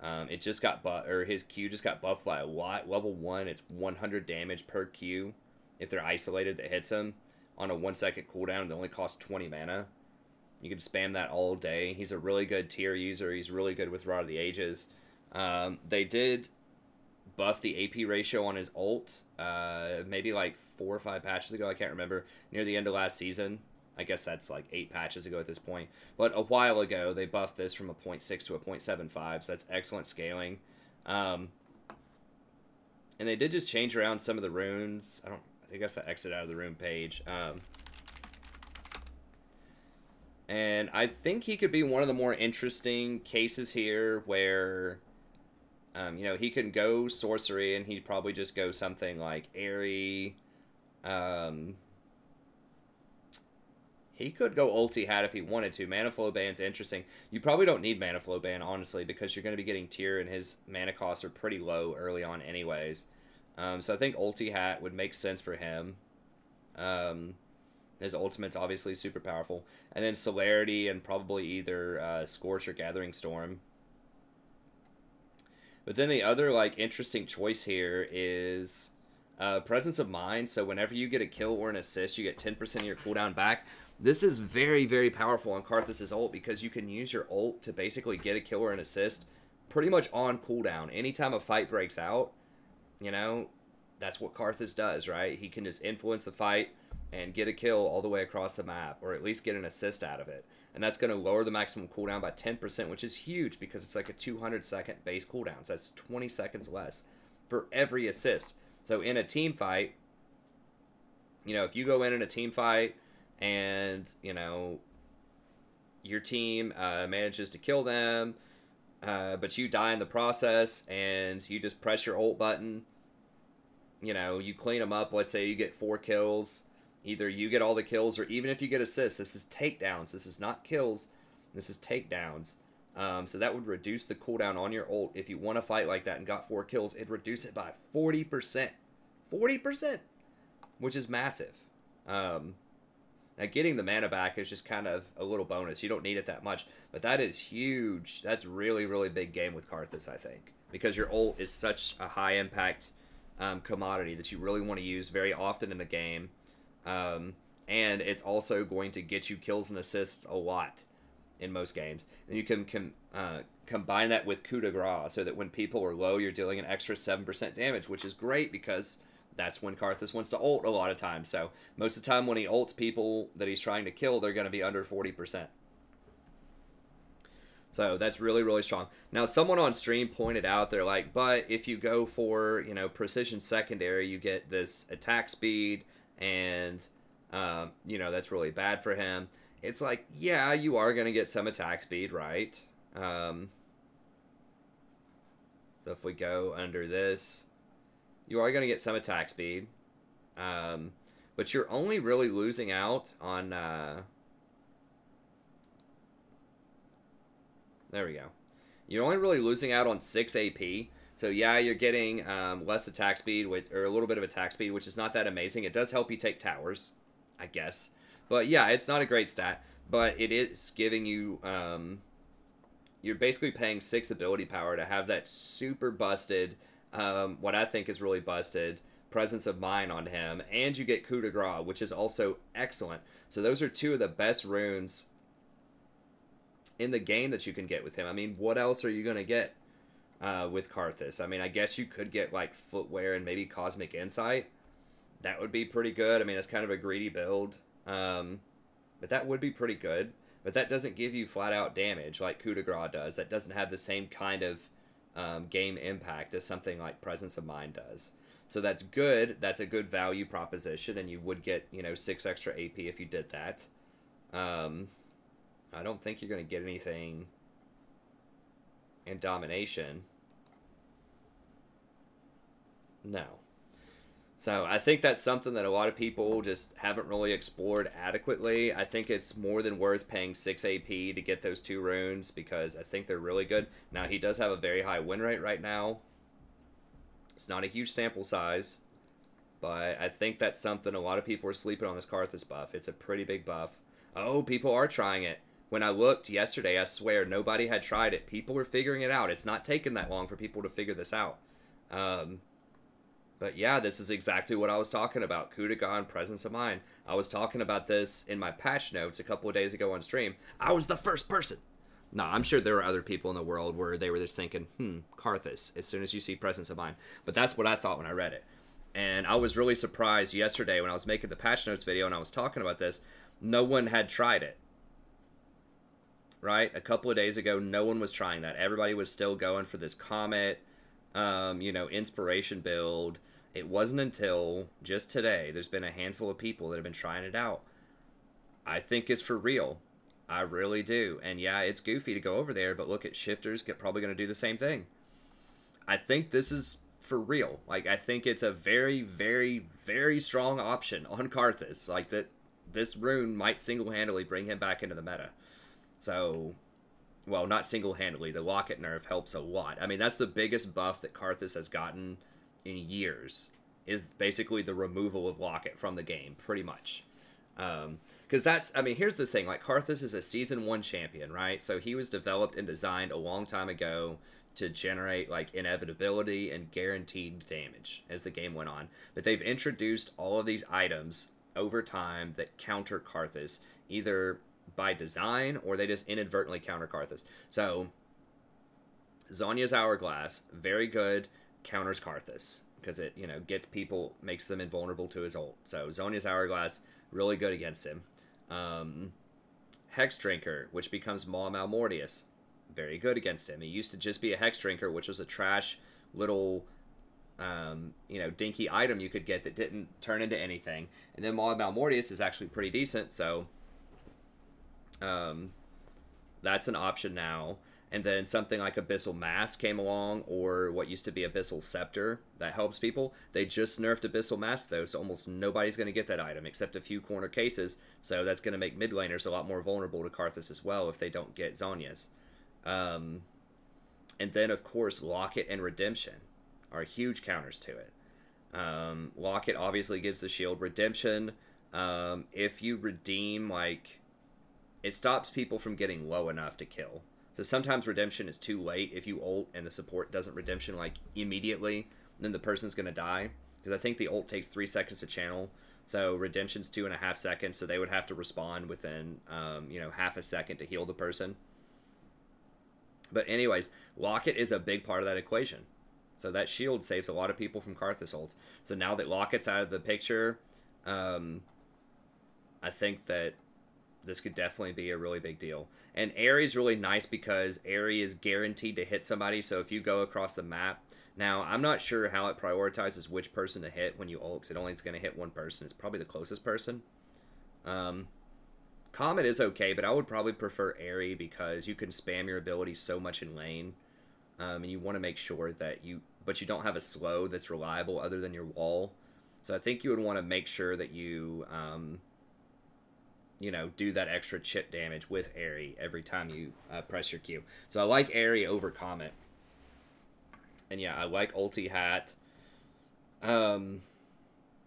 It just got his Q just got buffed by a lot. Level 1, it's 100 damage per Q if they're isolated that hits him on a 1 second cooldown. It only costs 20 mana. You can spam that all day. He's a really good tier user. He's really good with Rod of the Ages. They did buff the AP ratio on his ult maybe like 4 or 5 patches ago. I can't remember. Near the end of last season. I guess that's like 8 patches ago at this point. But a while ago, they buffed this from a 0.6 to a 0.75, so that's excellent scaling. And they did just change around some of the runes. I guess I exited out of the rune page. And I think he could be one of the more interesting cases here where, you know, he can go sorcery and he'd probably just go something like airy. He could go ulti hat if he wanted to. Mana flow ban's interesting. You probably don't need mana flow ban, honestly, because you're going to be getting tier and his mana costs are pretty low early on anyways. So I think ulti hat would make sense for him. His ultimate's obviously super powerful. And then celerity and probably either Scorch or Gathering Storm. But then the other like interesting choice here is Presence of Mind. So whenever you get a kill or an assist, you get 10% of your cooldown back. This is very, very powerful on Karthus' ult because you can use your ult to basically get a kill or an assist pretty much on cooldown. Anytime a fight breaks out, you know, that's what Karthus does, right? He can just influence the fight and get a kill all the way across the map, or at least get an assist out of it. And that's going to lower the maximum cooldown by 10%, which is huge because it's like a 200-second base cooldown. So that's 20 seconds less for every assist. So in a team fight, you know, if you go in a team fight and, you know, your team manages to kill them, but you die in the process and you just press your ult button, you know, you clean them up. Let's say you get 4 kills. Either you get all the kills, or even if you get assists, this is takedowns. This is not kills. This is takedowns. So that would reduce the cooldown on your ult. If you won a fight like that and got 4 kills, it'd reduce it by 40%. 40%! Which is massive. Now, getting the mana back is just kind of a little bonus. You don't need it that much. But that is huge. That's really, really big game with Karthus, I think. Because your ult is such a high-impact commodity that you really want to use very often in a game. And it's also going to get you kills and assists a lot in most games. And you can combine that with coup de grace so that when people are low, you're dealing an extra 7% damage, which is great because that's when Karthus wants to ult a lot of times. So most of the time when he ults people that he's trying to kill, they're going to be under 40%. So that's really, really strong. Now, someone on stream pointed out, they're like, but if you go for, you know, precision secondary, you get this attack speed, and, you know, that's really bad for him. It's like, yeah, you are going to get some attack speed, right? So if we go under this, you are going to get some attack speed. But you're only really losing out on... there we go. You're only really losing out on 6 AP. So yeah, you're getting less attack speed, or a little bit of attack speed, which is not that amazing. It does help you take towers, I guess. But yeah, it's not a great stat. But it is giving you... you're basically paying 6 ability power to have that super busted, what I think is really busted, Presence of Mind on him. And you get Coup de Grace, which is also excellent. So those are 2 of the best runes in the game that you can get with him. I mean, what else are you going to get with Karthus? I mean, I guess you could get, like, Footwear and maybe Cosmic Insight. That would be pretty good. I mean, that's kind of a greedy build. But that would be pretty good. But that doesn't give you flat-out damage like Coup de Grace does. That doesn't have the same kind of game impact as something like Presence of Mind does. So that's good. That's a good value proposition, and you would get, you know, 6 extra AP if you did that. I don't think you're going to get anything in Domination. No. So I think that's something that a lot of people just haven't really explored adequately. I think it's more than worth paying 6 AP to get those 2 runes, because I think they're really good. Now, he does have a very high win rate right now. It's not a huge sample size, but I think that's something a lot of people are sleeping on, this Karthus buff. It's a pretty big buff. Oh, people are trying it. When I looked yesterday, I swear, nobody had tried it. People were figuring it out. It's not taking that long for people to figure this out. But yeah, this is exactly what I was talking about. Coup de Grace and Presence of Mind. I was talking about this in my patch notes a couple of days ago on stream. I was the first person. No, I'm sure there were other people in the world where they were just thinking, Karthus, as soon as you see Presence of Mind. But that's what I thought when I read it. And I was really surprised yesterday when I was making the patch notes video and I was talking about this. No one had tried it. Right? A couple of days ago, no one was trying that. Everybody was still going for this Comet, you know, inspiration build. It wasn't until just today there's been a handful of people that have been trying it out. I think it's for real. I really do. And yeah, it's goofy to go over there, but look at Shifters probably going to do the same thing. I think this is for real. Like, I think it's a very, very, very strong option on Karthus. Like, that this rune might single-handedly bring him back into the meta. So, well, not single-handedly. The Locket nerf helps a lot. I mean, that's the biggest buff that Karthus has gotten in years, is basically the removal of Locket from the game, pretty much. Because that's, I mean, here's the thing. Like, Karthus is a Season 1 champion, right? So he was developed and designed a long time ago to generate, like, inevitability and guaranteed damage as the game went on. But they've introduced all of these items over time that counter Karthus, either by design or they just inadvertently counter Karthus. So, Zhonya's Hourglass, very good, counters Karthus, because it, you know, gets people, makes them invulnerable to his ult. So, Zhonya's Hourglass, really good against him. Hex Drinker, which becomes Maw Malmortius, very good against him. He used to just be a Hex Drinker, which was a trash little, you know, dinky item you could get that didn't turn into anything. And then Maw Malmortius is actually pretty decent, so that's an option now. And then something like Abyssal Mask came along, or what used to be Abyssal Scepter. That helps people. They just nerfed Abyssal Mask, though, so almost nobody's going to get that item, except a few corner cases. So that's going to make mid laners a lot more vulnerable to Karthus as well if they don't get Zhonya's. And then, of course, Locket and Redemption are huge counters to it. Locket obviously gives the shield. Redemption, if you redeem, like, it stops people from getting low enough to kill. So sometimes Redemption is too late. If you ult and the support doesn't Redemption, like, immediately, then the person's going to die. Because I think the ult takes 3 seconds to channel. So Redemption's 2.5 seconds, so they would have to respond within, you know, half a second to heal the person. But anyways, Locket is a big part of that equation. So that shield saves a lot of people from Karthus ults. So now that Locket's out of the picture, I think that this could definitely be a really big deal. And Aery's really nice because Aery is guaranteed to hit somebody. So if you go across the map, now I'm not sure how it prioritizes which person to hit when you ult, because it only is going to hit one person. It's probably the closest person. Comet is okay, but I would probably prefer Aery because you can spam your abilities so much in lane. And you want to make sure that you don't have a slow that's reliable other than your wall. So I think you would want to make sure that you, you know, do that extra chip damage with Aery every time you press your Q. So I like Aery over Comet. And yeah, I like Ulti Hat.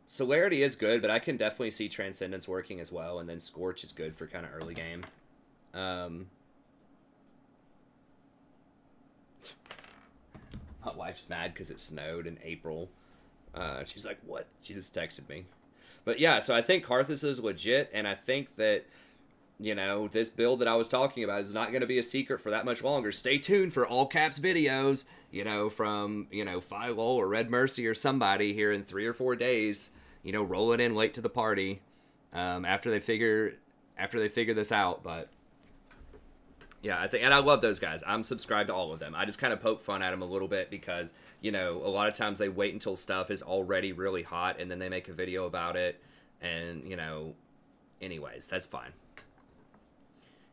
Celerity is good, but I can definitely see Transcendence working as well. And then Scorch is good for kind of early game. My wife's mad because it snowed in April. She's like, what? She just texted me. But yeah, so I think Karthus is legit, and I think that, you know, this build that I was talking about is not going to be a secret for that much longer. Stay tuned for all caps videos, you know, from, you know, Philo or Red Mercy or somebody here in 3 or 4 days, you know, rolling in late to the party after they figure this out. But yeah, I think, and I love those guys. I'm subscribed to all of them. I just kind of poke fun at them a little bit because, you know, a lot of times they wait until stuff is already really hot and then they make a video about it. And, you know, anyways, that's fine.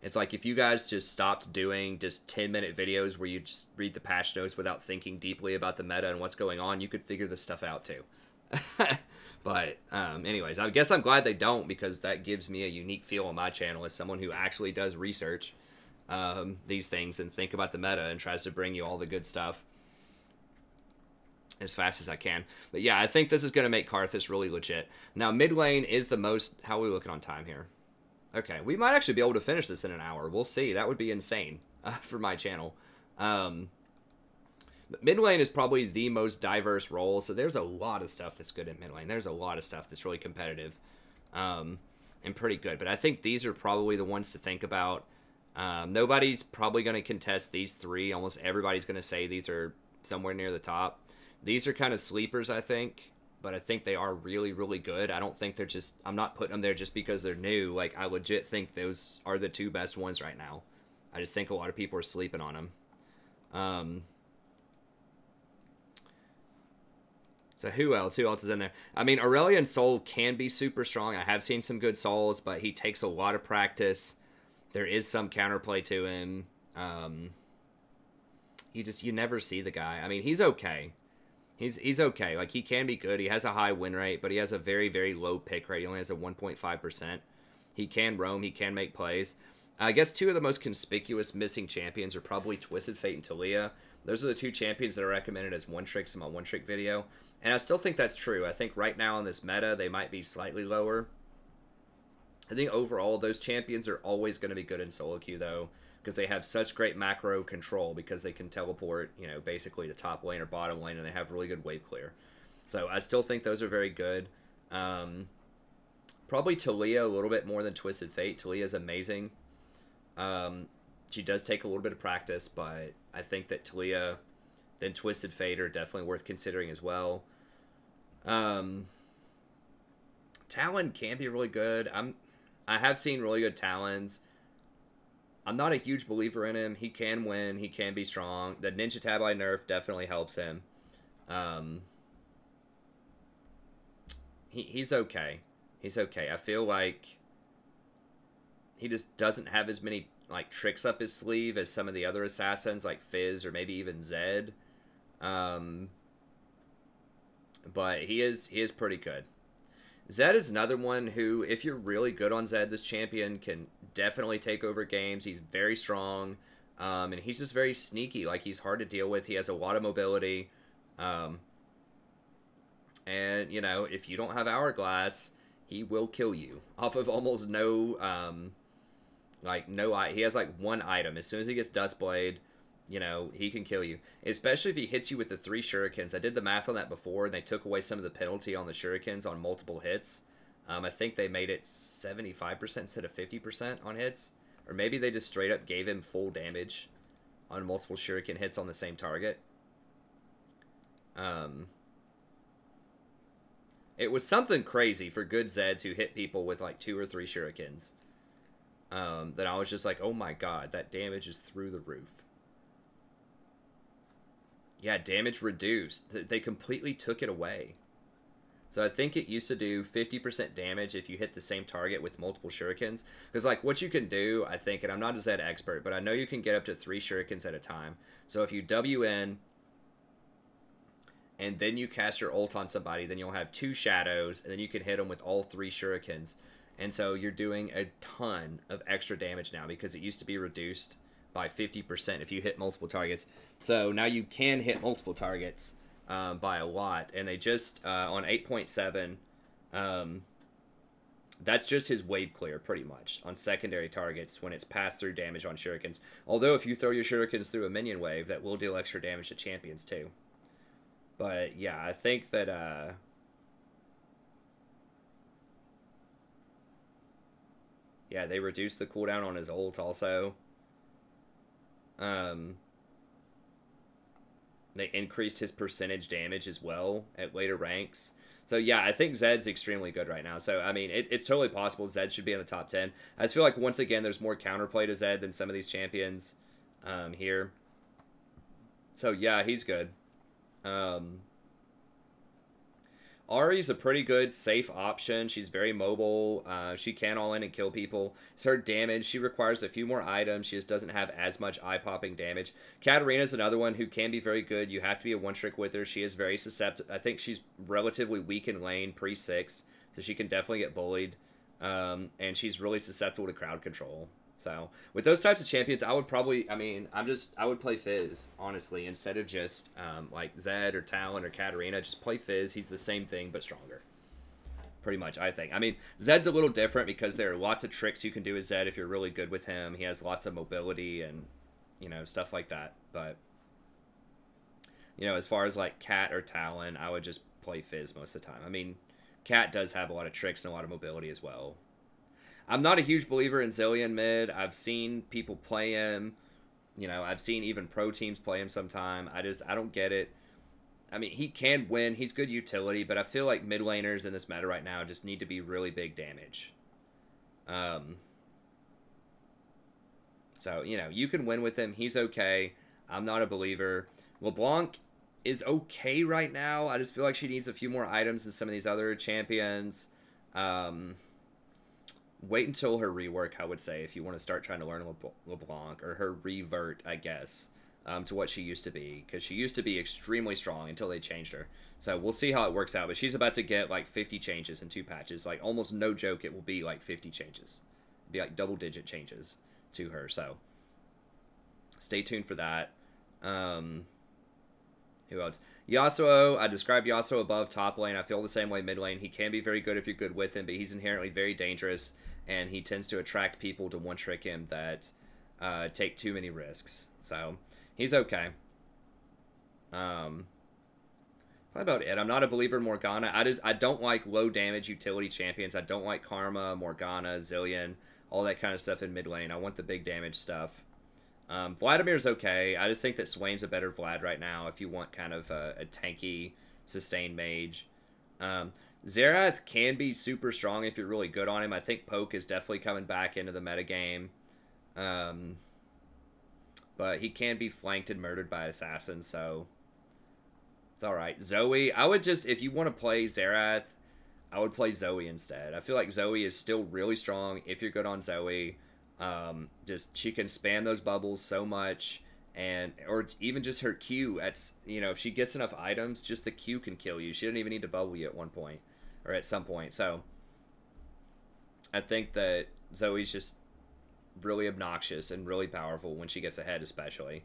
It's like if you guys just stopped doing just 10-minute videos where you just read the patch notes without thinking deeply about the meta and what's going on, you could figure this stuff out too. But anyways, I guess I'm glad they don't, because that gives me a unique feel on my channel as someone who actually does research these things and think about the meta and tries to bring you all the good stuff as fast as I can. But yeah, I think this is going to make Karthus really legit. Now, mid lane is the most... How are we looking on time here? Okay, we might actually be able to finish this in an hour. We'll see. That would be insane for my channel. But mid lane is probably the most diverse role, so there's a lot of stuff that's good in mid lane. There's a lot of stuff that's really competitive and pretty good. But I think these are probably the ones to think about. Nobody's probably going to contest these three. Almost everybody's going to say these are somewhere near the top. These are kind of sleepers, I think. But I think they are really, really good. I don't think they're just... I'm not putting them there just because they're new. Like, I legit think those are the two best ones right now. I just think a lot of people are sleeping on them. So who else? Who else is in there? I mean, Aurelion Sol can be super strong. I have seen some good Sols, but he takes a lot of practice. There is some counterplay to him. You never see the guy. I mean, he's okay. He's okay. Like, he can be good. He has a high win rate, but he has a very, very low pick rate. He only has a 1.5%. He can roam. He can make plays. I guess two of the most conspicuous missing champions are probably Twisted Fate and Talia. Those are the two champions that are recommended as one-tricks in my one-trick video. And I still think that's true. I think right now in this meta, they might be slightly lower. I think overall, those champions are always going to be good in solo queue, though, because they have such great macro control, because they can teleport, you know, basically to top lane or bottom lane, and they have really good wave clear. So I still think those are very good. Probably Talia a little bit more than Twisted Fate. Talia is amazing. She does take a little bit of practice, but I think that Talia and Twisted Fate are definitely worth considering as well. Talon can be really good. I have seen really good Talons. I'm not a huge believer in him. He can win. He can be strong. The Ninja Tab I nerf definitely helps him. He's okay. He's okay. I feel like he just doesn't have as many like tricks up his sleeve as some of the other assassins, like Fizz or maybe even Zed. But he is pretty good. Zed is another one who, if you're really good on Zed, this champion can definitely take over games. He's very strong, and he's just very sneaky. Like, he's hard to deal with. He has a lot of mobility. And, you know, if you don't have Hourglass, he will kill you off of almost no, he has, like, one item. As soon as he gets Duskblade, you know, he can kill you. Especially if he hits you with the 3 shurikens. I did the math on that before, and they took away some of the penalty on the shurikens on multiple hits. I think they made it 75% instead of 50% on hits. Or maybe they just straight up gave him full damage on multiple shuriken hits on the same target. It was something crazy for good Zeds who hit people with like 2 or 3 shurikens. that I was just like, oh my god, that damage is through the roof. Yeah, damage reduced. They completely took it away. So I think it used to do 50% damage if you hit the same target with multiple shurikens. Because, like, what you can do, I think, and I'm not a Zed expert, but I know you can get up to 3 shurikens at a time. So if you W in, and then you cast your ult on somebody, then you'll have 2 shadows, and then you can hit them with all 3 shurikens. And so you're doing a ton of extra damage now, because it used to be reduced by 50% if you hit multiple targets. So now you can hit multiple targets by a lot, and they just on 8.7 that's just his wave clear pretty much on secondary targets when it's pass through damage on shurikens. Although if you throw your shurikens through a minion wave, that will deal extra damage to champions too. But yeah, I think that yeah, they reduced the cooldown on his ult also. They increased his percentage damage as well at later ranks. So yeah, I think Zed's extremely good right now. So, I mean, it's totally possible Zed should be in the top 10. I just feel like, once again, there's more counterplay to Zed than some of these champions here. So yeah, he's good. Ahri's a pretty good, safe option. She's very mobile. She can all in and kill people. It's her damage. She requires a few more items. She just doesn't have as much eye-popping damage. Katarina's another one who can be very good. You have to be a one-trick with her. She is very susceptible. I think she's relatively weak in lane pre-6, so she can definitely get bullied. And she's really susceptible to crowd control. So, with those types of champions, I would probably, I would play Fizz, honestly, instead of just, like, Zed or Talon or Katarina. Just play Fizz. He's the same thing, but stronger. Pretty much, I think. I mean, Zed's a little different because there are lots of tricks you can do with Zed if you're really good with him. He has lots of mobility and, you know, stuff like that. But, you know, as far as, like, Cat or Talon, I would just play Fizz most of the time. I mean, Cat does have a lot of tricks and a lot of mobility as well. I'm not a huge believer in Zilean mid. I've seen people play him. You know, I've seen even pro teams play him sometime. I don't get it. I mean, he can win. He's good utility, but I feel like mid laners in this meta right now just need to be really big damage. So, you know, you can win with him. He's okay. I'm not a believer. LeBlanc is okay right now. I just feel like she needs a few more items than some of these other champions. Wait until her rework, I would say, if you want to start trying to learn LeBlanc, or her revert, I guess, to what she used to be, because she used to be extremely strong until they changed her. So we'll see how it works out, but she's about to get like 50 changes in 2 patches. Like, almost no joke, it will be like 50 changes. It'll be like double-digit changes to her, so stay tuned for that. Who else? Yasuo, I described Yasuo above top lane. I feel the same way mid lane. He can be very good if you're good with him, but he's inherently very dangerous, and he tends to attract people to one-trick him that take too many risks. So, he's okay. Probably about it. I'm not a believer in Morgana. I don't like low-damage utility champions. I don't like Karma, Morgana, Zilean, all that kind of stuff in mid lane. I want the big damage stuff. Vladimir's okay. I just think that Swain's a better Vlad right now if you want kind of a tanky, sustained mage. Xerath can be super strong if you're really good on him. I think Poke is definitely coming back into the metagame. But he can be flanked and murdered by assassins, so it's alright. Zoe, I would just, if you want to play Xerath, I would play Zoe instead. I feel like Zoe is still really strong if you're good on Zoe. Just, she can spam those bubbles so much, or even just her Q, you know, if she gets enough items, just the Q can kill you. She didn't even need to bubble you at one point, or at some point. So I think that Zoe's just really obnoxious and really powerful when she gets ahead, especially.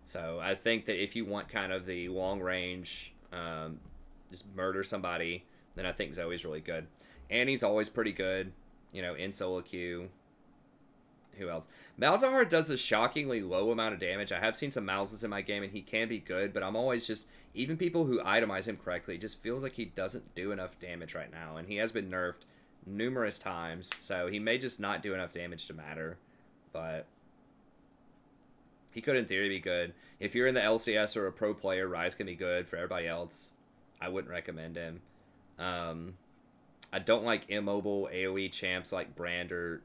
So I think that if you want kind of the long range, just murder somebody, then I think Zoe's really good. Annie's always pretty good, you know, in solo queue. Who else? Malzahar does a shockingly low amount of damage. I have seen some Malzahs in my game, and he can be good, but I'm always just, even people who itemize him correctly, it just feels like he doesn't do enough damage right now, and he has been nerfed numerous times, so he may just not do enough damage to matter, but he could, in theory, be good. If you're in the LCS or a pro player, Ryze can be good. For everybody else, I wouldn't recommend him. I don't like immobile AoE champs like Brand or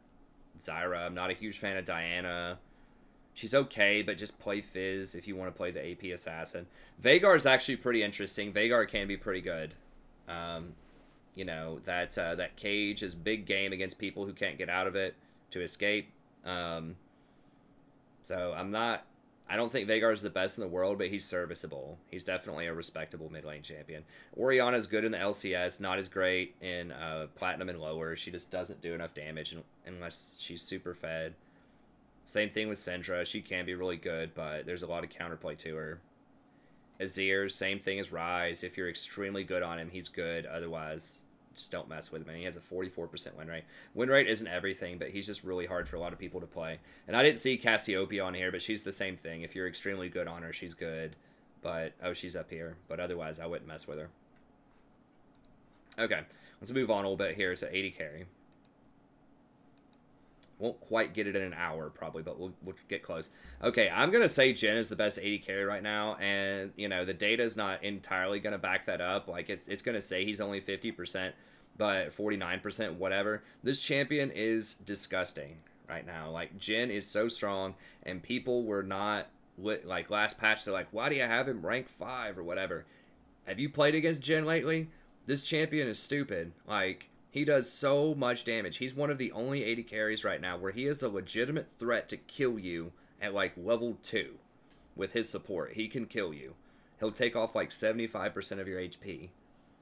Xayah. I'm not a huge fan of Diana. She's okay, but just play Fizz if you want to play the AP assassin. Veigar is actually pretty interesting. Veigar can be pretty good. You know, that cage is big game against people who can't get out of it to escape. So I don't think Veigar is the best in the world, but he's serviceable. He's definitely a respectable mid lane champion. Orianna is good in the LCS, not as great in Platinum and lower. She just doesn't do enough damage unless she's super fed. Same thing with Syndra. She can be really good, but there's a lot of counterplay to her. Azir, same thing as Ryze. If you're extremely good on him, he's good. Otherwise, just don't mess with him. And he has a 44% win rate. Win rate isn't everything, but he's just really hard for a lot of people to play. And I didn't see Cassiopeia on here, but she's the same thing. If you're extremely good on her, she's good. But, oh, she's up here. But otherwise, I wouldn't mess with her. Okay, let's move on a little bit here to AD carry. Won't quite get it in an hour, probably, but we'll get close. Okay, I'm going to say Jhin is the best AD carry right now, and, you know, the data is not entirely going to back that up. Like, it's going to say he's only 50%, but 49%, whatever. This champion is disgusting right now. Like, Jhin is so strong, and people were not, like, last patch, they're like, why do you have him rank 5 or whatever? Have you played against Jhin lately? This champion is stupid. Like, he does so much damage. He's one of the only AD carries right now where he is a legitimate threat to kill you at like level 2 with his support. He can kill you. He'll take off like 75% of your HP.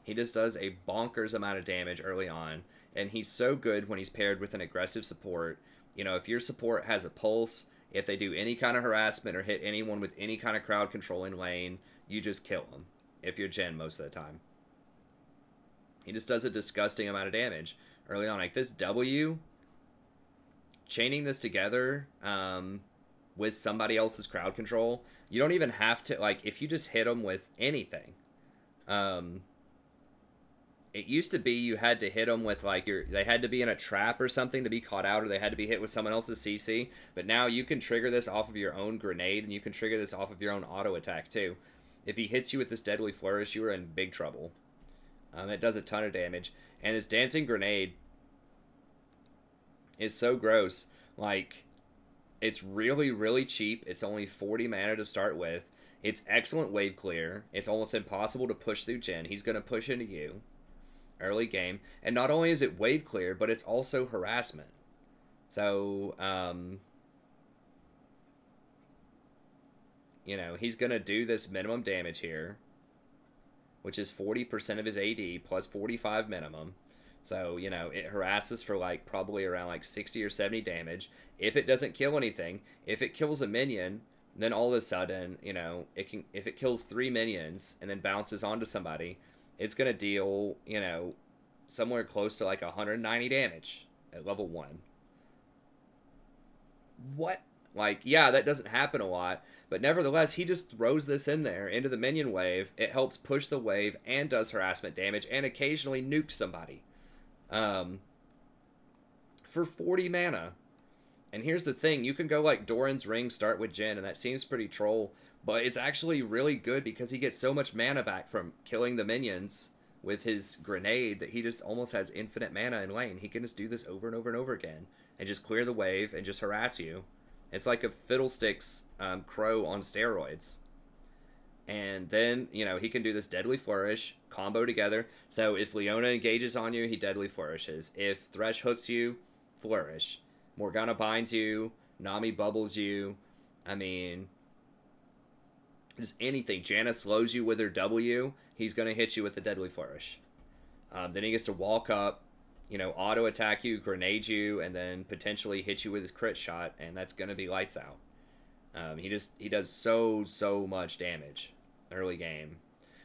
He just does a bonkers amount of damage early on, and he's so good when he's paired with an aggressive support. You know, if your support has a pulse, if they do any kind of harassment or hit anyone with any kind of crowd control in lane, you just kill them if you're Jhin most of the time. He just does a disgusting amount of damage early on. Like this W, chaining this together with somebody else's crowd control, you don't even have to, like, if you just hit them with anything. It used to be you had to hit them with, like, they had to be in a trap or something to be caught out, or they had to be hit with someone else's CC. But now you can trigger this off of your own grenade, and you can trigger this off of your own auto attack too. If he hits you with this deadly flourish, you are in big trouble. It does a ton of damage. And this dancing grenade is so gross. Like, it's really, really cheap. It's only 40 mana to start with. It's excellent wave clear. It's almost impossible to push through Jhin. He's going to push into you early game. And not only is it wave clear, but it's also harassment. So, you know, he's going to do this minimum damage here, which is 40% of his AD plus 45 minimum. So, you know, it harasses for like probably around like 60 or 70 damage. If it doesn't kill anything, if it kills a minion, then all of a sudden, you know, if it kills 3 minions and then bounces onto somebody, it's going to deal, you know, somewhere close to like 190 damage at level 1. What? Like, yeah, that doesn't happen a lot, but nevertheless, he just throws this in there into the minion wave. It helps push the wave and does harassment damage and occasionally nukes somebody for 40 mana. And here's the thing, you can go like Doran's Ring, start with Jhin, and that seems pretty troll, but it's actually really good because he gets so much mana back from killing the minions with his grenade that he just almost has infinite mana in lane. He can just do this over and over and over again and just clear the wave and just harass you. It's like a Fiddlesticks Crow on steroids. And then, you know, he can do this Deadly Flourish, combo together. So if Leona engages on you, he Deadly Flourishes. If Thresh hooks you, Flourish. Morgana binds you, Nami bubbles you. I mean, just anything. Janna slows you with her W, he's going to hit you with the Deadly Flourish. Then he gets to walk up, you know, auto attack you, grenade you, and then potentially hit you with his crit shot, and that's going to be lights out. He does so much damage early game.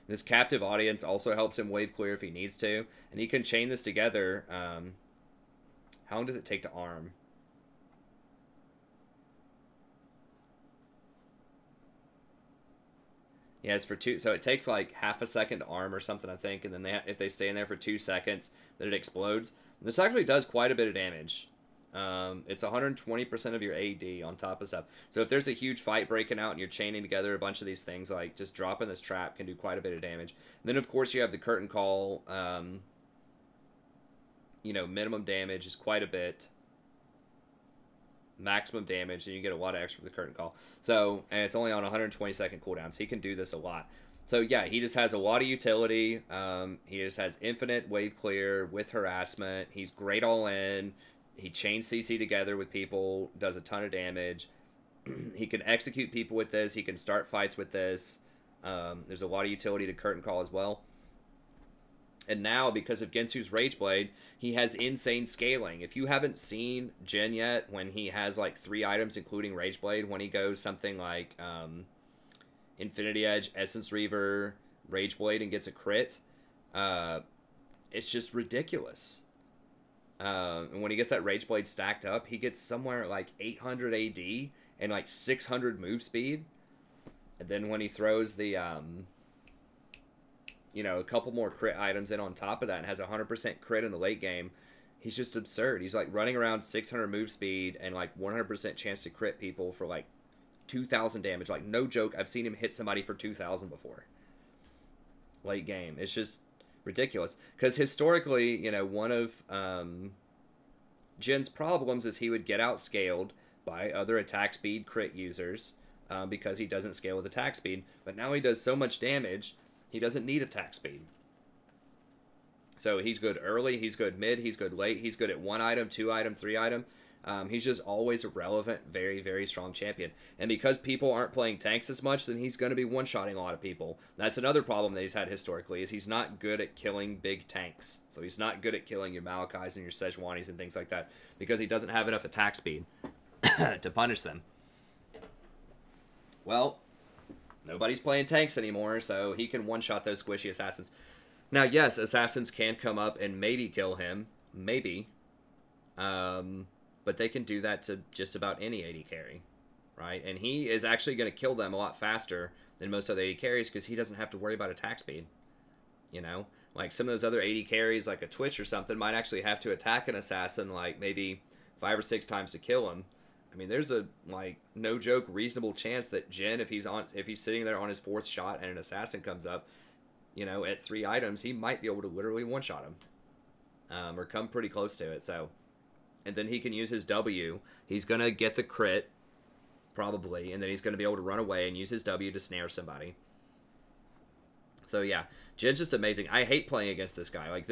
This captive audience also helps him wave clear if he needs to, and he can chain this together. How long does it take to arm? Yeah, it's for 2, so it takes like half a second to arm or something, I think, and then if they stay in there for 2 seconds, then it explodes. And this actually does quite a bit of damage. It's 120% of your AD on top of stuff. So if there's a huge fight breaking out and you're chaining together a bunch of these things, like just dropping this trap can do quite a bit of damage. And then of course you have the curtain call. You know, minimum damage is quite a bit. maximum damage, and you get a lot of extra for the curtain call. So, and it's only on 120-second cooldown, so he can do this a lot. So yeah, he just has a lot of utility. He just has infinite wave clear with harassment. He's great all in. He chains CC together with people, does a ton of damage. He can execute people with this. He can start fights with this. There's a lot of utility to curtain call as well. And now, because of Gensu's Rage Blade, he has insane scaling. If you haven't seen Jhin yet, when he has like 3 items, including Rage Blade, when he goes something like Infinity Edge, Essence Reaver, Rage Blade, and gets a crit, it's just ridiculous. And when he gets that Rage Blade stacked up, he gets somewhere like 800 AD and like 600 move speed. And then when he throws the, you know, a couple more crit items in on top of that and has 100% crit in the late game, he's just absurd. He's like running around 600 move speed and like 100% chance to crit people for like 2,000 damage. Like, no joke, I've seen him hit somebody for 2,000 before. Late game. It's just ridiculous. Because historically, you know, one of Jhin's problems is he would get outscaled by other attack speed crit users because he doesn't scale with attack speed. But now he does so much damage, he doesn't need attack speed. So he's good early, he's good mid, he's good late, he's good at 1 item, 2 item, 3 item. He's just always a relevant, very, very strong champion. And because people aren't playing tanks as much, then he's going to be one-shotting a lot of people. That's another problem that he's had historically, is he's not good at killing big tanks. So he's not good at killing your Malakais and your Sejuanis and things like that, because he doesn't have enough attack speed to punish them. Well, nobody's playing tanks anymore, so he can one-shot those squishy assassins. Now, yes, assassins can come up and maybe kill him. Maybe. But they can do that to just about any AD carry, right? And he is actually going to kill them a lot faster than most other AD carries because he doesn't have to worry about attack speed. You know? Like some of those other AD carries, like a Twitch or something, might actually have to attack an assassin like maybe 5 or 6 times to kill him. I mean, there's a, like, no joke, reasonable chance that Jhin, if he's sitting there on his 4th shot and an assassin comes up, you know, at 3 items, he might be able to literally one-shot him. Or come pretty close to it, so. And then he can use his W. He's going to get the crit, probably, and then he's going to be able to run away and use his W to snare somebody. So, yeah, Jhin's just amazing. I hate playing against this guy. Like,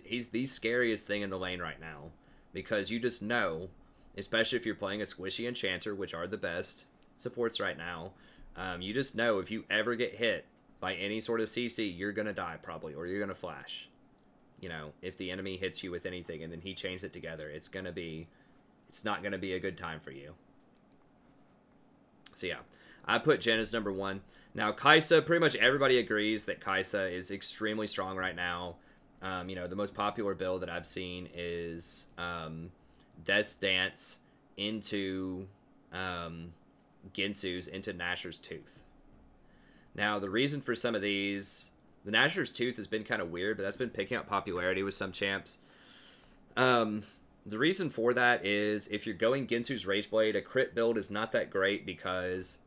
he's the scariest thing in the lane right now, because you just know, especially if you're playing a squishy enchanter, which are the best supports right now, you just know if you ever get hit by any sort of CC, you're going to die, probably, or you're going to flash. You know, if the enemy hits you with anything and then he chains it together, it's not going to be a good time for you. So yeah, I put Jhin as number 1. Now Kaisa, pretty much everybody agrees that Kaisa is extremely strong right now. You know, the most popular build that I've seen is Death's Dance into Gensu's into Nashor's Tooth. Now the reason for some of these, the Nashor's Tooth has been kind of weird, but that's been picking up popularity with some champs. The reason for that is if you're going Gensu's Rage Blade, a crit build is not that great because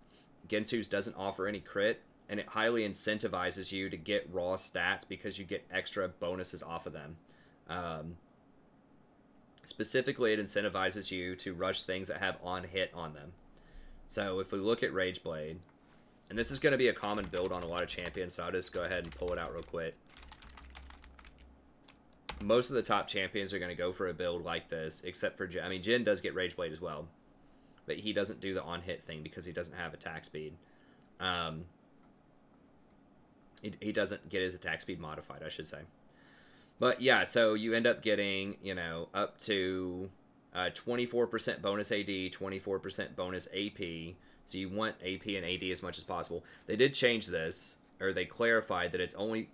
Gensu's doesn't offer any crit, and it highly incentivizes you to get raw stats because you get extra bonuses off of them. Specifically, it incentivizes you to rush things that have on-hit on them. So if we look at Rage Blade, and this is going to be a common build on a lot of champions, so I'll just go ahead and pull it out real quick. Most of the top champions are going to go for a build like this, except for Jhin. I mean, Jhin does get Rage Blade as well, but he doesn't do the on-hit thing because he doesn't have attack speed. He doesn't get his attack speed modified, I should say. But yeah, so you end up getting, you know, up to 24% bonus AD, 24% bonus AP. So you want AP and AD as much as possible. They did change this, or they clarified that it's only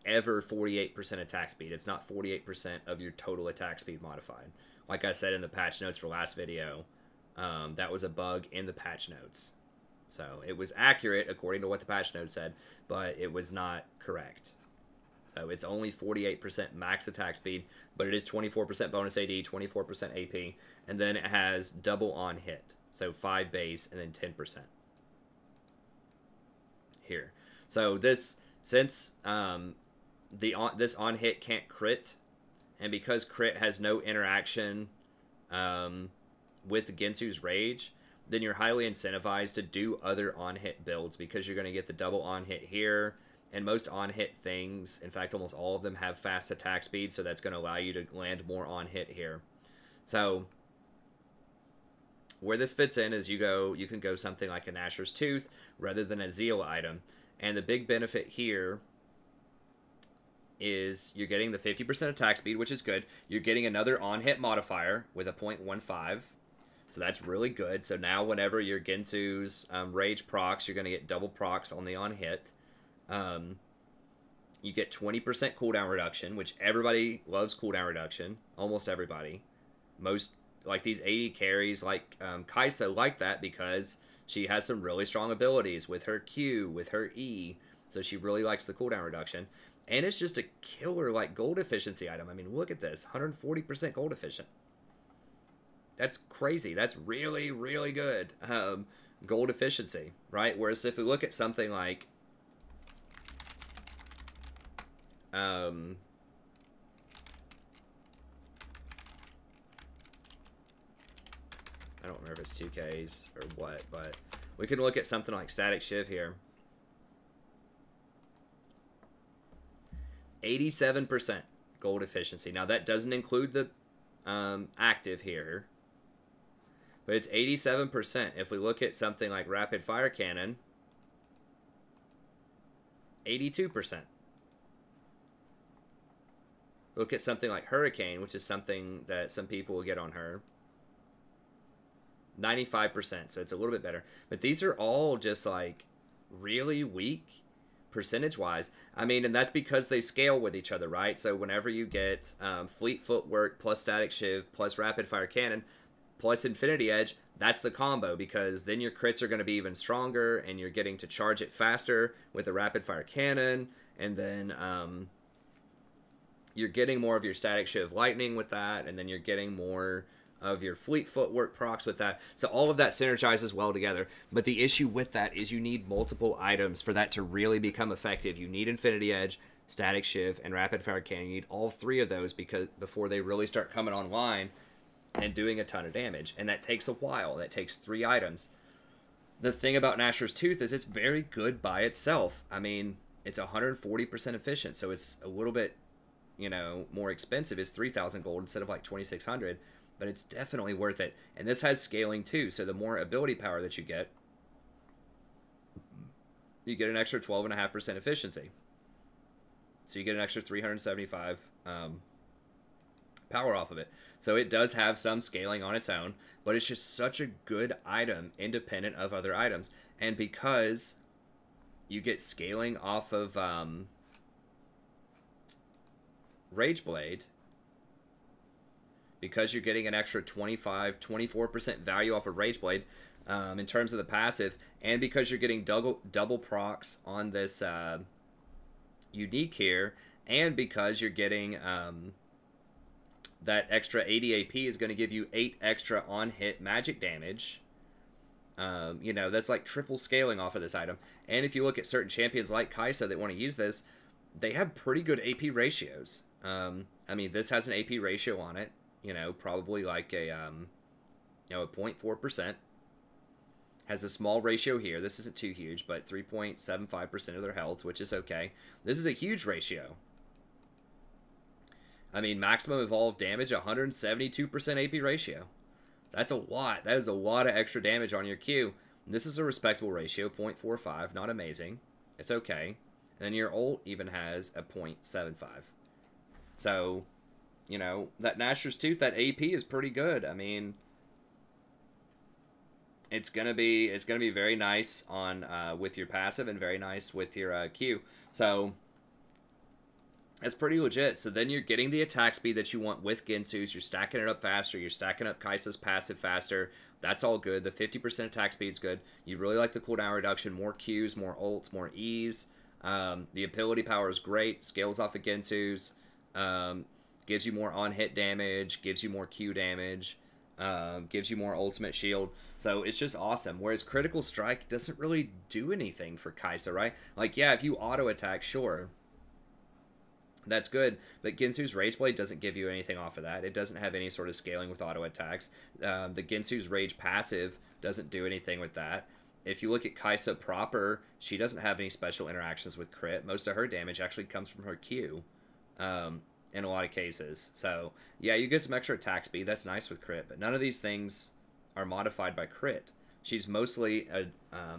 ever 48% attack speed. It's not 48% of your total attack speed modified. Like I said in the patch notes for last video, that was a bug in the patch notes. So it was accurate according to what the patch notes said, but it was not correct. So it's only 48% max attack speed, but it is 24% bonus AD, 24% AP, and then it has double on hit. So 5 base and then 10% here. So this, since this on hit can't crit, and because crit has no interaction with Ginsu's Rage, then you're highly incentivized to do other on-hit builds because you're going to get the double on-hit here, and most on-hit things, in fact, almost all of them have fast attack speed, so that's going to allow you to land more on-hit here. So where this fits in is you can go something like a Nashor's Tooth rather than a Zeal item, and the big benefit here is you're getting the 50% attack speed, which is good. You're getting another on-hit modifier with a 0.15, so that's really good. So now whenever your Ginsu's Rage procs, you're going to get double procs on the on-hit. You get 20% cooldown reduction, which everybody loves cooldown reduction. Almost everybody. Most, like these AD carries, like Kaisa, like that because she has some really strong abilities with her Q, with her E, so she really likes the cooldown reduction. And it's just a killer, like, gold efficiency item. I mean, look at this. 140% gold efficient. That's crazy. That's really, really good gold efficiency, right? Whereas if we look at something like... I don't remember if it's 2Ks or what, but we can look at something like Static Shiv here. 87% gold efficiency. Now that doesn't include the active here, but it's 87%. If we look at something like Rapid Fire Cannon, 82%. Look at something like Hurricane, which is something that some people will get on her, 95%, so it's a little bit better. But these are all just like really weak percentage-wise. I mean, and that's because they scale with each other, right? So whenever you get Fleet Footwork plus Static Shiv plus Rapid Fire Cannon plus Infinity Edge, that's the combo, because then your crits are going to be even stronger, and you're getting to charge it faster with the Rapid Fire Cannon, and then you're getting more of your Static Shiv Lightning with that, and then you're getting more of your Fleet Footwork procs with that. So all of that synergizes well together. But the issue with that is you need multiple items for that to really become effective. You need Infinity Edge, Static Shiv, and Rapid Fire Cannon. You need all three of those before they really start coming online and doing a ton of damage. And that takes a while. That takes 3 items. The thing about Nashor's Tooth is it's very good by itself. I mean, it's 140% efficient, so it's a little bit, you know, more expensive. It's 3,000 gold instead of like 2,600. But it's definitely worth it. And this has scaling too, so the more ability power that you get an extra 12.5% efficiency. So you get an extra 375 power off of it. So it does have some scaling on its own, but it's just such a good item independent of other items. And because you get scaling off of Rageblade, because you're getting an extra 24% value off of Rageblade in terms of the passive, and because you're getting double procs on this unique here, and because you're getting that extra 80 AP is going to give you 8 extra on-hit magic damage. You know, that's like triple scaling off of this item. And if you look at certain champions like Kaisa that want to use this, they have pretty good AP ratios. I mean, this has an AP ratio on it. You know, probably like a, you know, a 0.4%. Has a small ratio here. This isn't too huge, but 3.75% of their health, which is okay. This is a huge ratio. I mean, maximum evolved damage, 172% AP ratio. That's a lot. That is a lot of extra damage on your Q. This is a respectable ratio, 0.45. Not amazing. It's okay. And then your ult even has a 0.75. So, you know, that Nashor's Tooth, that AP is pretty good. I mean, it's gonna be very nice on with your passive and very nice with your Q. So that's pretty legit. So then you're getting the attack speed that you want with Ginsu's. You're stacking it up faster. You're stacking up Kaisa's passive faster. That's all good. The 50% attack speed is good. You really like the cooldown reduction. More Qs, more ults, more Es. The ability power is great. Scales off of Ginsu's. Gives you more on-hit damage, gives you more Q damage, gives you more ultimate shield. So it's just awesome. Whereas Critical Strike doesn't really do anything for Kaisa, right? Like, yeah, if you auto-attack, sure. That's good, but Ginsu's Rage Blade doesn't give you anything off of that. It doesn't have any sort of scaling with auto attacks. The Ginsu's Rage passive doesn't do anything with that. If you look at Kaisa proper, she doesn't have any special interactions with crit. Most of her damage actually comes from her Q in a lot of cases. So, yeah, you get some extra attack speed. That's nice with crit, but none of these things are modified by crit. She's mostly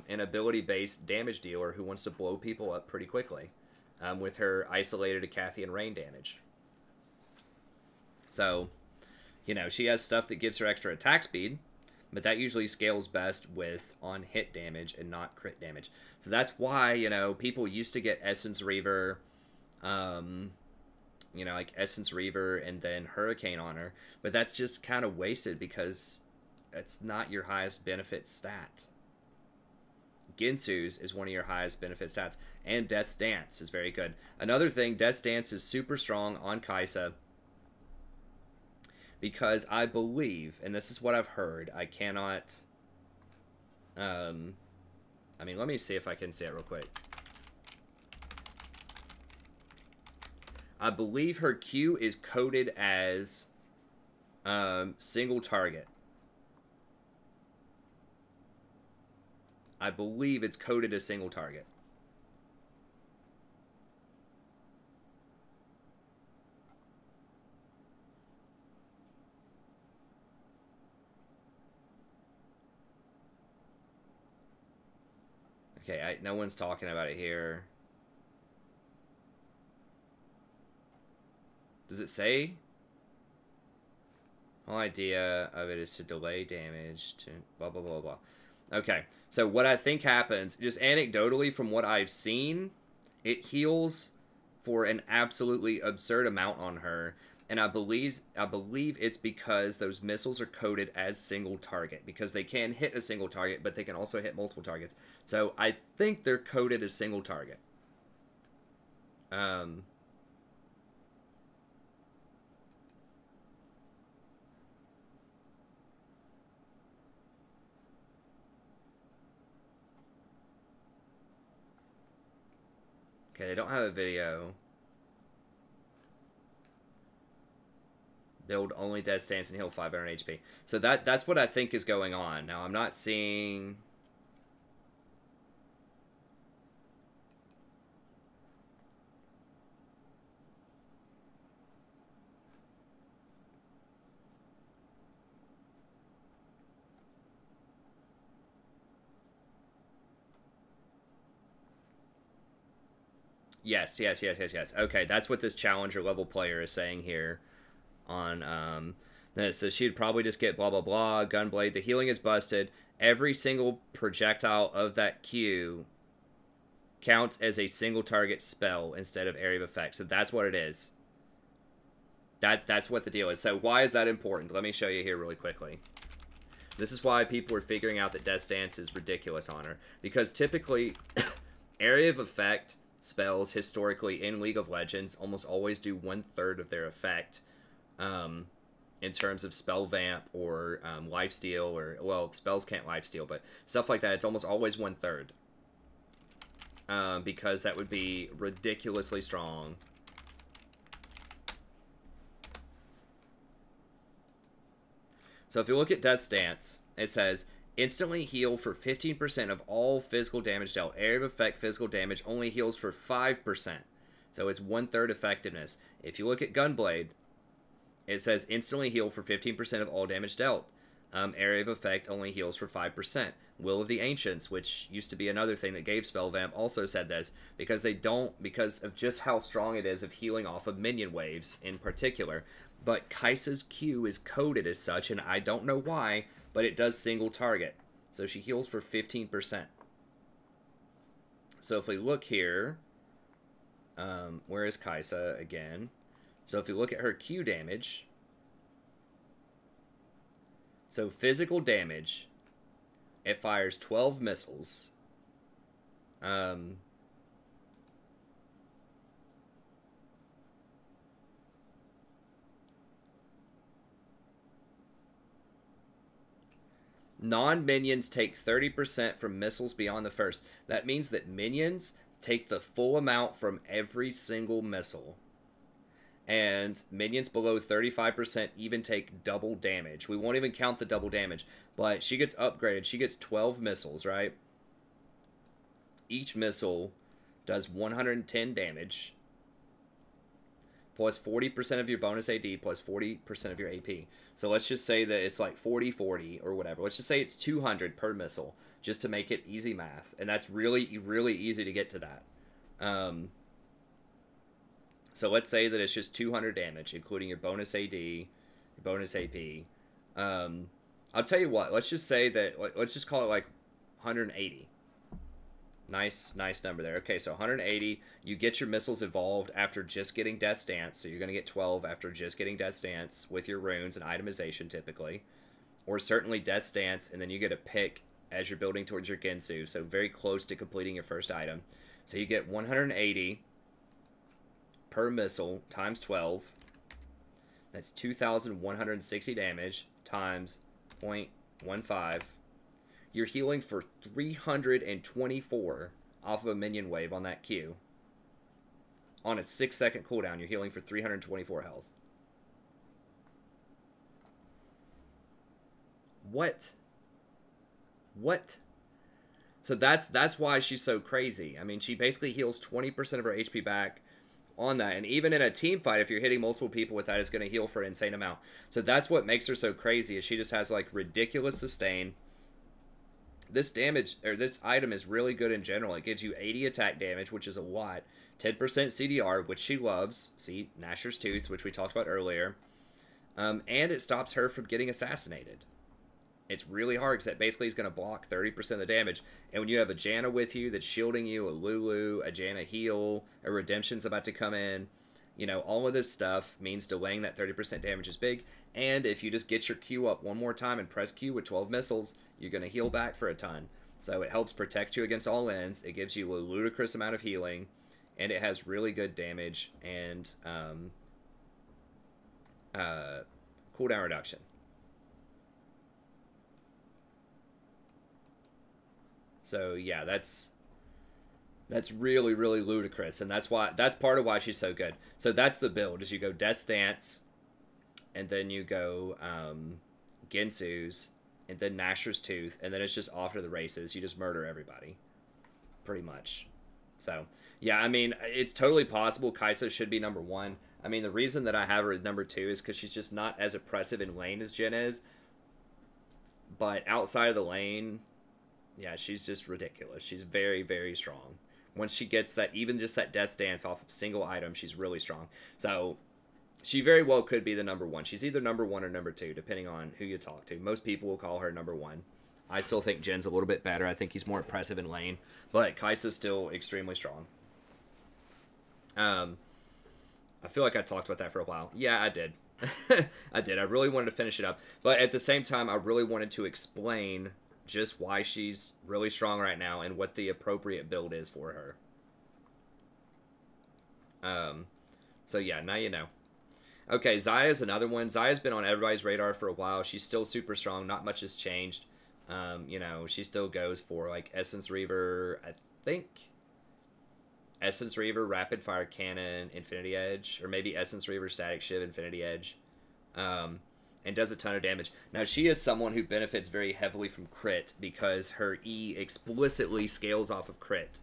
an ability-based damage dealer who wants to blow people up pretty quickly. With her isolated Acathian rain damage. So, you know, she has stuff that gives her extra attack speed, but that usually scales best with on-hit damage and not crit damage. So that's why, you know, people used to get Essence Reaver, you know, like Essence Reaver and then Hurricane on her, but that's just kind of wasted because it's not your highest benefit stat. Ginsu's is one of your highest benefit stats, and Death's Dance is very good. Another thing, Death's Dance is super strong on Kaisa because I believe, and this is what I've heard, I cannot, I mean, let me see if I can say it real quick. I believe her Q is coded as single target. I believe it's coded as single target. Okay, no one's talking about it here. Does it say? Whole idea of it is to delay damage to blah, blah, blah, blah. Okay, so what I think happens, just anecdotally from what I've seen, it heals for an absolutely absurd amount on her. And I believe it's because those missiles are coded as single target. Because they can hit a single target, but they can also hit multiple targets. So I think they're coded as single target. Okay, they don't have a video. Build only Dead Stance and heal 500 HP. So that's what I think is going on. Now, I'm not seeing... Yes. Okay, that's what this challenger level player is saying here on this. So she'd probably just get blah, blah, blah, Gunblade. The healing is busted. Every single projectile of that Q counts as a single target spell instead of area of effect. So that's what it is. That's what the deal is. So why is that important? Let me show you here really quickly. This is why people are figuring out that Death's Dance is ridiculous on her. Because typically, area of effect spells historically in League of Legends almost always do 1/3 of their effect in terms of spell vamp or lifesteal, or, well, spells can't lifesteal, but stuff like that, it's almost always 1/3 because that would be ridiculously strong. So if you look at Death's Dance, it says instantly heal for 15% of all physical damage dealt. Area of effect physical damage only heals for 5%. So it's 1/3 effectiveness. If you look at Gunblade, it says instantly heal for 15% of all damage dealt. Area of effect only heals for 5%. Will of the Ancients, which used to be another thing that gave spell vamp, also said this, because because of just how strong it is of healing off of minion waves in particular. But Kaisa's Q is coded as such, and I don't know why, but it does single target. So she heals for 15%. So if we look here, where is Kaisa again? So if you look at her Q damage, so physical damage, it fires 12 missiles. Non-minions take 30% from missiles beyond the first. That means that minions take the full amount from every single missile. And minions below 35% even take double damage. We won't even count the double damage. But she gets upgraded. She gets 12 missiles, right? Each missile does 110 damage. Plus 40% of your bonus AD, plus 40% of your AP. So let's just say that it's like 40-40 or whatever. Let's just say it's 200 per missile, just to make it easy math. And that's really, really easy to get to that. So let's say that it's just 200 damage, including your bonus AD, your bonus AP. I'll tell you what, let's just say that, let's just call it like 180. Nice number there. Okay, so 180. You get your missiles evolved after just getting Death's Dance. So you're going to get 12 after just getting Death's Dance with your runes and itemization typically. Or certainly Death's Dance, and then you get a pick as you're building towards your Gensu. So very close to completing your first item. So you get 180 per missile times 12. That's 2,160 damage times 0.15. You're healing for 324 off of a minion wave on that Q. On a 6-second cooldown, you're healing for 324 health. What? So that's why she's so crazy. I mean, she basically heals 20% of her HP back on that. And even in a team fight, if you're hitting multiple people with that, it's going to heal for an insane amount. So that's what makes her so crazy, is she just has like ridiculous sustain. This damage, or this item, is really good in general. It gives you 80 attack damage, which is a lot. 10% CDR, which she loves. See, Nashor's Tooth, which we talked about earlier. And it stops her from getting assassinated. It's really hard, because that basically is going to block 30% of the damage. And when you have a Janna with you that's shielding you, a Lulu, a Janna heal, a Redemption's about to come in, you know, all of this stuff means delaying that 30% damage is big. And if you just get your Q up one more time and press Q with 12 missiles, you're going to heal back for a ton. So it helps protect you against all ends. It gives you a ludicrous amount of healing. And it has really good damage and cooldown reduction. So yeah, that's really, really ludicrous. And that's part of why she's so good. So that's the build, is you go Death's Dance, and then you go Gensu's, and then Nashor's Tooth, and then it's just off to the races. You just murder everybody, pretty much. So, yeah, I mean, it's totally possible Kaisa should be number 1. I mean, the reason that I have her at number 2 is because she's just not as oppressive in lane as Jhin is. But outside of the lane, yeah, she's just ridiculous. She's very, very strong. Once she gets that, even just that Death's Dance off of single item, she's really strong. So she very well could be the number 1. She's either number 1 or number 2, depending on who you talk to. Most people will call her number 1. I still think Jin's a little bit better. I think he's more impressive in lane. But Kaisa's still extremely strong. I feel like I talked about that for a while. Yeah, I did. I did. I really wanted to finish it up. But at the same time, I really wanted to explain just why she's really strong right now and what the appropriate build is for her. So yeah, now you know. Okay, Xayah's another one. Xayah's been on everybody's radar for a while. She's still super strong. Not much has changed. You know, she still goes for like Essence Reaver, I think. Essence Reaver, Rapid Fire Cannon, Infinity Edge, or maybe Essence Reaver, Static Shiv, Infinity Edge. And does a ton of damage. Now, she is someone who benefits very heavily from crit because her E explicitly scales off of crit.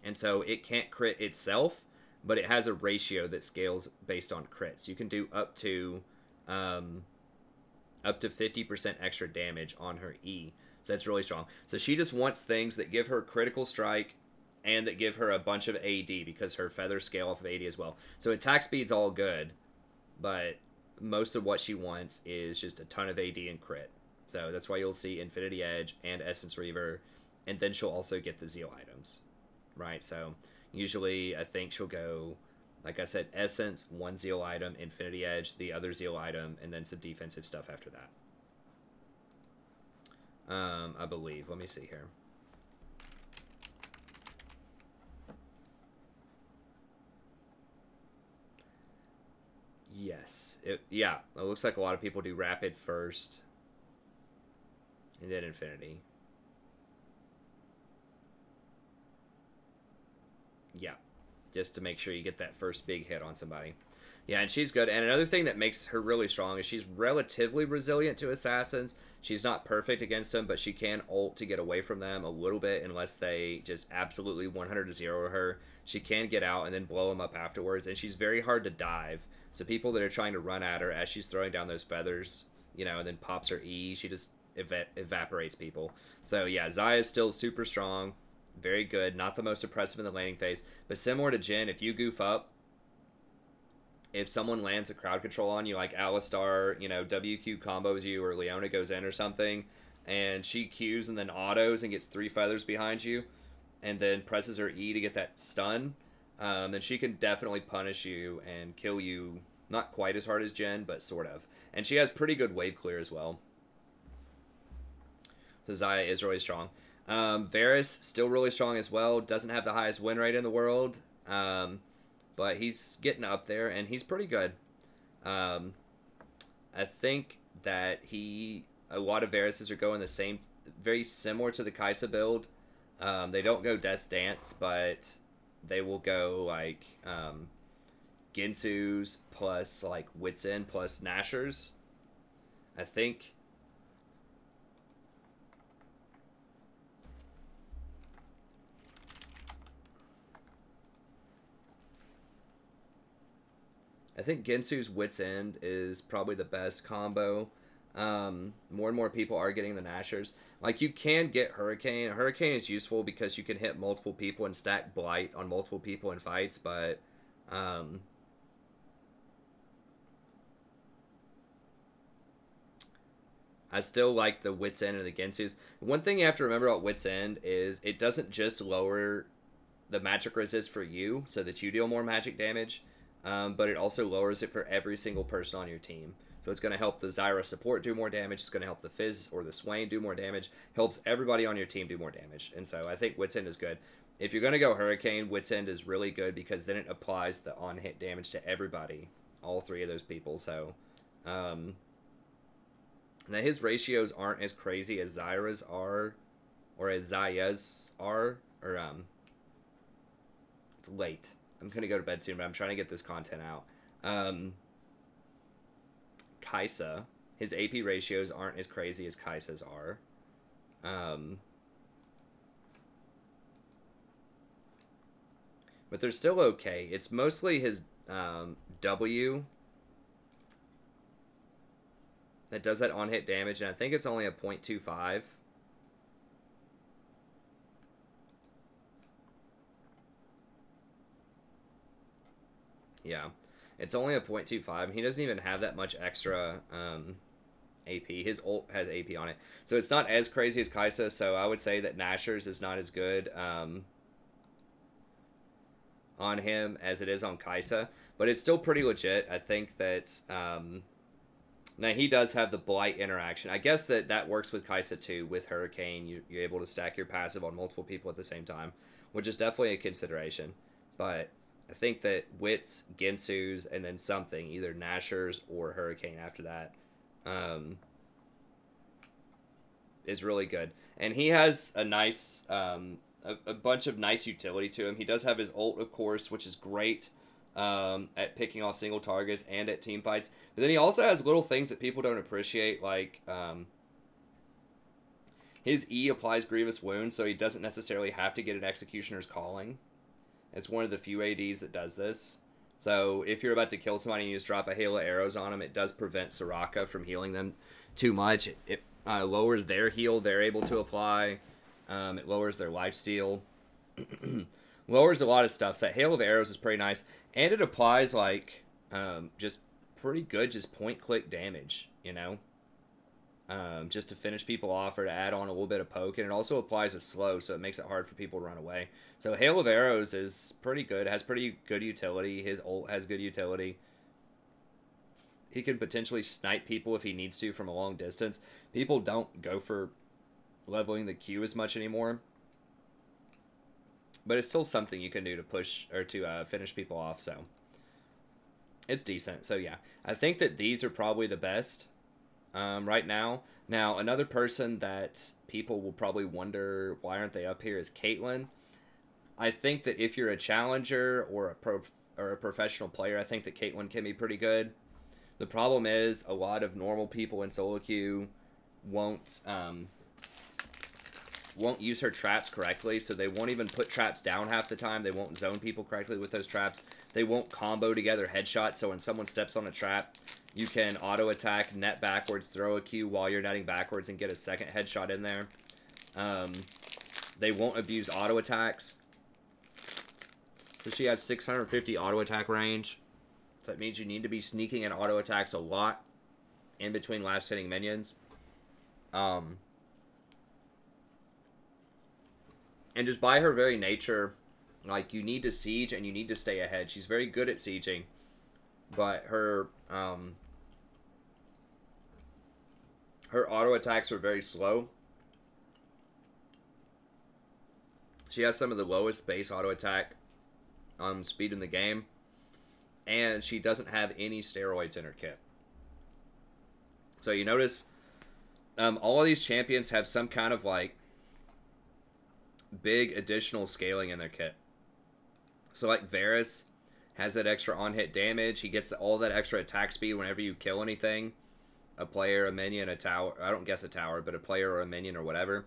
And so it can't crit itself, but it has a ratio that scales based on crits. You can do up to 50% extra damage on her E. So that's really strong. So she just wants things that give her critical strike and that give her a bunch of AD because her feathers scale off of AD as well. So attack speed's all good, but most of what she wants is just a ton of AD and crit. So that's why you'll see Infinity Edge and Essence Reaver, and then she'll also get the Zeal items, right? So usually I think she'll go, like I said, Essence, 1 Zeal item, Infinity Edge, the other Zeal item, and then some defensive stuff after that. I believe. Let me see here. Yes. Yeah, it looks like a lot of people do Rapid first, and then Infinity. Yeah. just to make sure you get that first big hit on somebody. Yeah, and she's good. And another thing that makes her really strong is she's relatively resilient to assassins. She's not perfect against them, but she can ult to get away from them a little bit unless they just absolutely 100-0 her. She can get out and then blow them up afterwards, and she's very hard to dive. So people that are trying to run at her as she's throwing down those feathers, you know, and then pops her E, she just evaporates people. So yeah, Xayah is still super strong, very good. Not the most impressive in the laning phase, but similar to Jhin, if you goof up, if someone lands a crowd control on you, like Alistar, you know, WQ combos you, or Leona goes in or something, and she Qs and then autos and gets 3 feathers behind you, and then presses her E to get that stun, then she can definitely punish you and kill you, not quite as hard as Jhin, but sort of. And she has pretty good wave clear as well. So Xayah is really strong. Varus, still really strong as well. Doesn't have the highest win rate in the world. But he's getting up there, and he's pretty good. I think that a lot of Varuses are going the same, very similar to the Kaisa build. They don't go Death's Dance, but they will go like Ginsu's plus like Wits End plus Nashors. I think. I think Ginsu's Wits End is probably the best combo. More and more people are getting the Nashors. Like, you can get Hurricane. Hurricane is useful because you can hit multiple people and stack Blight on multiple people in fights, but I still like the Wits End and the Ginsu's. One thing you have to remember about Wits End is it doesn't just lower the magic resist for you so that you deal more magic damage, but it also lowers it for every single person on your team. So it's going to help the Xayah support do more damage. It's going to help the Fizz or the Swain do more damage. Helps everybody on your team do more damage. And so I think Wits End is good. If you're going to go Hurricane, Wits End is really good because then it applies the on-hit damage to everybody. All 3 of those people. So, now his ratios aren't as crazy as Xayah's are. Or as Xayah's are. Or, it's late. I'm going to go to bed soon, but I'm trying to get this content out. Kaisa, his AP ratios aren't as crazy as Kaisa's are. But they're still okay. It's mostly his W that does that on-hit damage, and I think it's only a 0.25. Yeah. It's only a 0.25. He doesn't even have that much extra AP. His ult has AP on it. So it's not as crazy as Kaisa, so I would say that Nashor's is not as good on him as it is on Kaisa. But it's still pretty legit. I think that... now, he does have the Blight interaction. I guess that works with Kaisa, too. With Hurricane, you're able to stack your passive on multiple people at the same time, which is definitely a consideration. But... I think that Wits, Ginsu's, and then something, either Nashor's or Hurricane after that, is really good. And he has a nice, a bunch of nice utility to him. He does have his ult, of course, which is great at picking off single targets and at team fights. But then he also has little things that people don't appreciate, like his E applies grievous wounds, so he doesn't necessarily have to get an Executioner's Calling. It's one of the few ADs that does this. So if you're about to kill somebody and you just drop a hail of arrows on them, it does prevent Soraka from healing them too much. It lowers their heal they're able to apply. It lowers their lifesteal. Lowers a lot of stuff. So that hail of arrows is pretty nice. And it applies like just pretty good just point-click damage, you know? Just to finish people off or to add on a little bit of poke. And it also applies a slow, so it makes it hard for people to run away. So Hail of Arrows is pretty good. It has pretty good utility. His ult has good utility. He can potentially snipe people if he needs to from a long distance. People don't go for leveling the Q as much anymore. But it's still something you can do to push or to finish people off, so it's decent. So yeah, I think that these are probably the best right now. Now, another person that people will probably wonder why aren't they up here is Caitlyn. I think that if you're a challenger or a professional player, I think that Caitlyn can be pretty good. The problem is a lot of normal people in solo queue won't use her traps correctly, so they won't even put traps down half the time. They won't zone people correctly with those traps. They won't combo together headshots, so when someone steps on a trap, you can auto attack, net backwards, throw a Q while you're netting backwards and get a second headshot in there. They won't abuse auto attacks. So she has 650 auto attack range. So that means you need to be sneaking in auto attacks a lot in between last hitting minions. And just by her very nature, like, you need to siege and you need to stay ahead. She's very good at sieging, but her auto attacks are very slow. She has some of the lowest base auto attack speed in the game, and she doesn't have any steroids in her kit. So you notice all of these champions have some kind of like big additional scaling in their kit. So like Varus has that extra on-hit damage. He gets all that extra attack speed whenever you kill anything. A player, a minion, a tower. I don't guess a tower, but a player or a minion or whatever.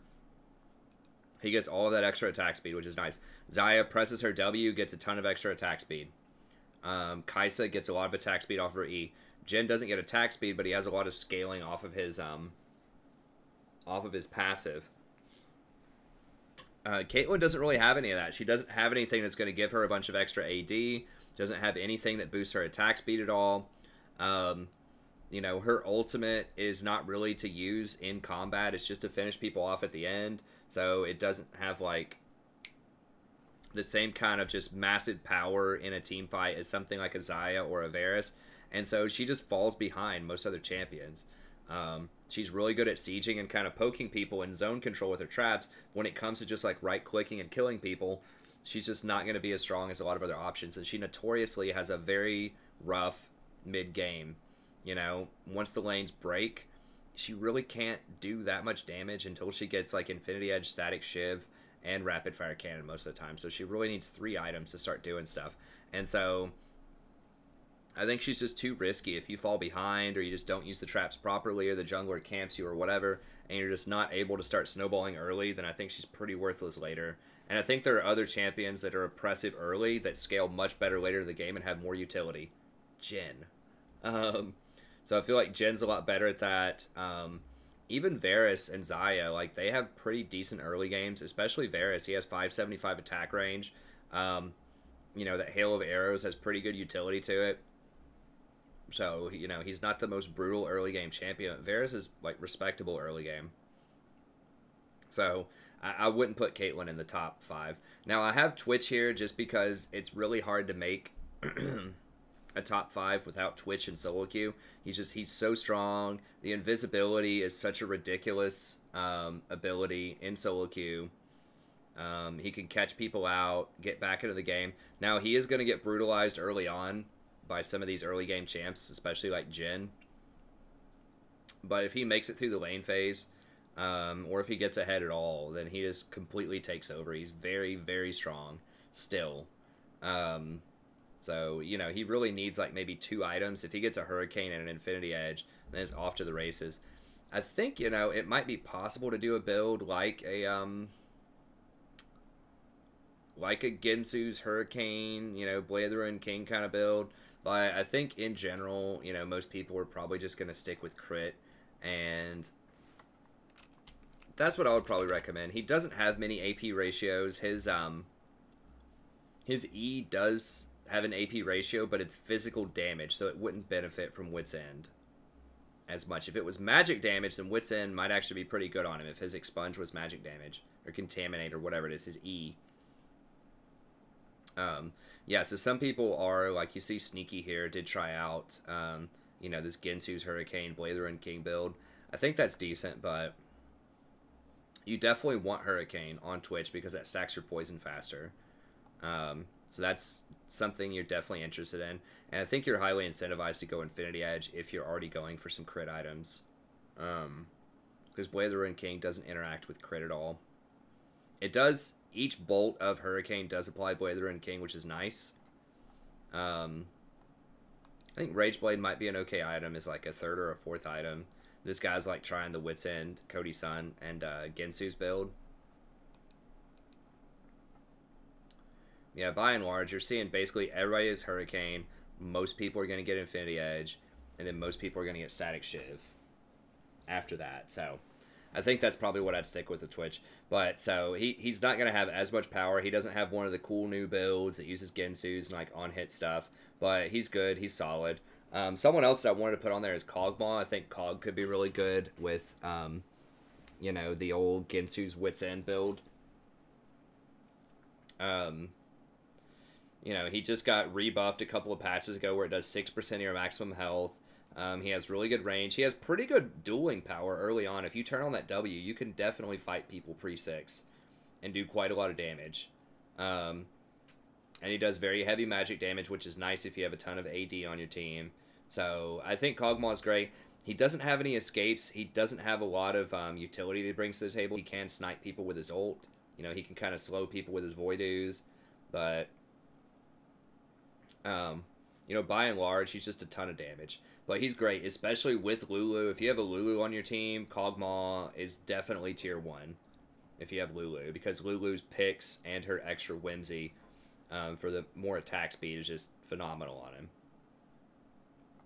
He gets all of that extra attack speed, which is nice. Xayah presses her W, gets a ton of extra attack speed. Kaisa gets a lot of attack speed off of her E. Jhin doesn't get attack speed, but he has a lot of scaling off of his passive. Caitlyn doesn't really have any of that. She doesn't have anything that's going to give her a bunch of extra AD. Doesn't have anything that boosts her attack speed at all. You know, her ultimate is not really to use in combat. It's just to finish people off at the end. So it doesn't have, like, the same kind of just massive power in a team fight as something like a Xayah or a Varus. And so she just falls behind most other champions. She's really good at sieging and kind of poking people in zone control with her traps. When it comes to just like right-clicking and killing people, she's just not going to be as strong as a lot of other options. And she notoriously has a very rough mid-game. You know, once the lanes break, she really can't do that much damage until she gets like Infinity Edge, Static Shiv, and Rapid Fire Cannon most of the time. So she really needs 3 items to start doing stuff. And so I think she's just too risky. If you fall behind or you just don't use the traps properly or the jungler camps you or whatever, and you're just not able to start snowballing early, then I think she's pretty worthless later. And I think there are other champions that are oppressive early that scale much better later in the game and have more utility. Jhin. So I feel like Jin's a lot better at that. Even Varus and Xayah, like, they have pretty decent early games, especially Varus. He has 575 attack range. You know, that Hail of Arrows has pretty good utility to it. So, you know, he's not the most brutal early game champion. Varus is, like, respectable early game. So, I wouldn't put Caitlyn in the top 5. Now, I have Twitch here just because it's really hard to make a top 5 without Twitch and solo queue. He's so strong. The invisibility is such a ridiculous ability in solo queue. He can catch people out, get back into the game. Now, he is going to get brutalized early on by some of these early game champs, especially like Jhin. But if he makes it through the lane phase, or if he gets ahead at all, then he just completely takes over. He's very, very strong still. So, you know, he really needs like maybe 2 items. If he gets a Hurricane and an Infinity Edge, then it's off to the races. I think, you know, it might be possible to do a build like a Ginsu's Hurricane, you know, Blade of the Ruined King kind of build. But I think in general, you know, most people are probably just going to stick with crit. And that's what I would probably recommend. He doesn't have many AP ratios. His E does have an AP ratio, but it's physical damage, so it wouldn't benefit from Wit's End as much. If it was magic damage, then Wit's End might actually be pretty good on him if his Expunge was magic damage, or Contaminate, or whatever it is, his E. Yeah, so some people are, like, you see Sneaky here, did try out, you know, this Ginsu's Hurricane, Blade of the Ruined King build. I think that's decent, but you definitely want Hurricane on Twitch because that stacks your poison faster. So that's something you're definitely interested in. And I think you're highly incentivized to go Infinity Edge if you're already going for some crit items. Because Blade of the Ruined King doesn't interact with crit at all. It does each bolt of Hurricane does apply Bladerin King, which is nice. I think Rage Blade might be an okay item as like a 3rd or a 4th item. This guy's like trying the Wits End, Cody Sun, and Gensu's build. Yeah, by and large, you're seeing basically everybody is Hurricane. Most people are going to get Infinity Edge, and then most people are going to get Static Shiv after that. So I think that's probably what I'd stick with Twitch. But so he's not going to have as much power. He doesn't have one of the cool new builds that uses Gensu's and like on-hit stuff. But he's good. He's solid. Someone else that I wanted to put on there is Kog'Maw. I think Kog could be really good with, you know, the old Gensu's Wits End build. You know, he just got rebuffed a couple of patches ago where it does 6% of your maximum health. He has really good range. He has pretty good dueling power early on. If you turn on that W, you can definitely fight people pre-6 and do quite a lot of damage. And he does very heavy magic damage, which is nice if you have a ton of AD on your team. So I think Kog'Maw is great. He doesn't have any escapes. He doesn't have a lot of utility that he brings to the table. He can snipe people with his ult. You know, he can kind of slow people with his Voidoos. But, you know, by and large, he's just a ton of damage. But he's great, especially with Lulu. If you have a Lulu on your team, Kog'Maw is definitely tier 1 if you have Lulu. Because Lulu's picks and her extra whimsy for the more attack speed is just phenomenal on him.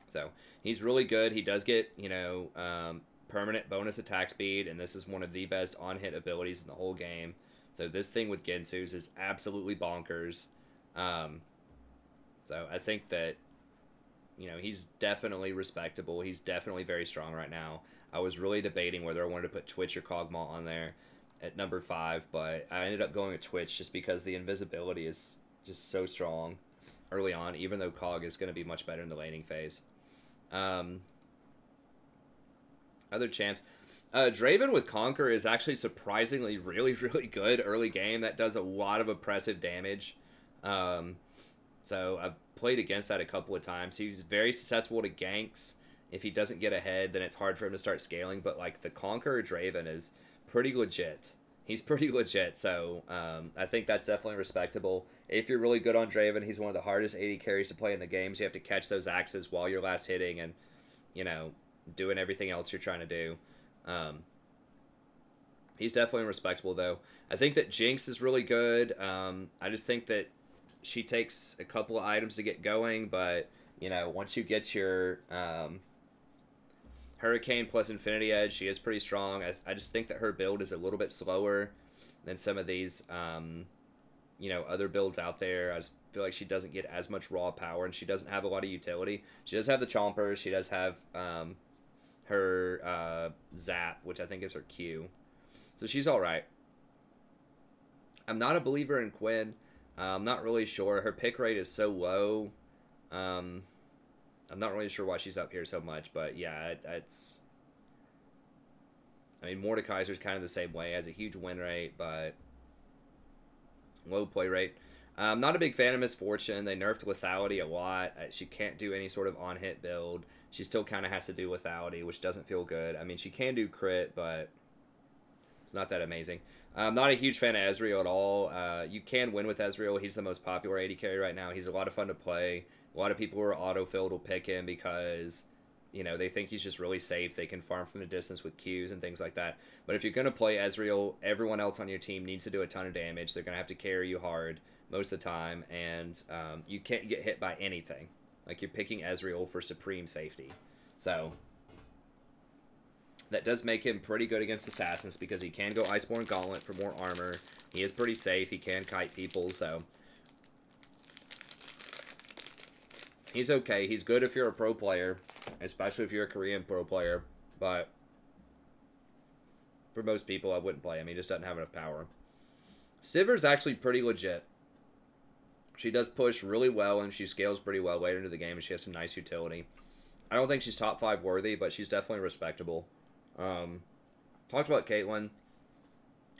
So he's really good. He does get, you know, permanent bonus attack speed, and this is one of the best on-hit abilities in the whole game. So this thing with Gensu's is absolutely bonkers. So I think that, you know, he's definitely respectable. He's definitely very strong right now. I was really debating whether I wanted to put Twitch or Kog'Maw on there at number 5, but I ended up going with Twitch just because the invisibility is just so strong early on, even though Kog is going to be much better in the laning phase. Other champs. Draven with Conquer is actually surprisingly really, really good early game. That does a lot of oppressive damage. So I've played against that a couple of times. He's very susceptible to ganks. If he doesn't get ahead, then it's hard for him to start scaling. But like the Conqueror Draven is pretty legit. He's pretty legit. So I think that's definitely respectable. If you're really good on Draven, he's one of the hardest AD carries to play in the games. You have to catch those axes while you're last hitting and, you know, doing everything else you're trying to do. He's definitely respectable, though. I think that Jinx is really good. I just think that she takes a couple of items to get going, but, you know, once you get your Hurricane plus Infinity Edge, she is pretty strong. I just think that her build is a little bit slower than some of these, you know, other builds out there. I just feel like she doesn't get as much raw power, and she doesn't have a lot of utility. She does have the Chompers. She does have her Zap, which I think is her Q. So she's all right. I'm not a believer in Quinn. I'm not really sure. Her pick rate is so low. I'm not really sure why she's up here so much, but yeah, it's... I mean, Mordekaiser's kind of the same way. Has a huge win rate, but low play rate. I'm not a big fan of Misfortune. They nerfed lethality a lot. She can't do any sort of on-hit build. She still kind of has to do lethality, which doesn't feel good. I mean, she can do crit, but it's not that amazing. I'm not a huge fan of Ezreal at all. You can win with Ezreal. He's the most popular AD carry right now. He's a lot of fun to play. A lot of people who are auto-filled will pick him because, you know, they think he's just really safe. They can farm from the distance with Qs and things like that. But if you're going to play Ezreal, everyone else on your team needs to do a ton of damage. They're going to have to carry you hard most of the time, and you can't get hit by anything. Like, you're picking Ezreal for supreme safety. So that does make him pretty good against assassins because he can go Iceborne Gauntlet for more armor. He is pretty safe. He can kite people, so he's okay. He's good if you're a pro player, especially if you're a Korean pro player, but for most people, I wouldn't play him. He just doesn't have enough power. Sivir's actually pretty legit. She does push really well, and she scales pretty well later into the game, and she has some nice utility. I don't think she's top 5 worthy, but she's definitely respectable. Talked about Caitlyn.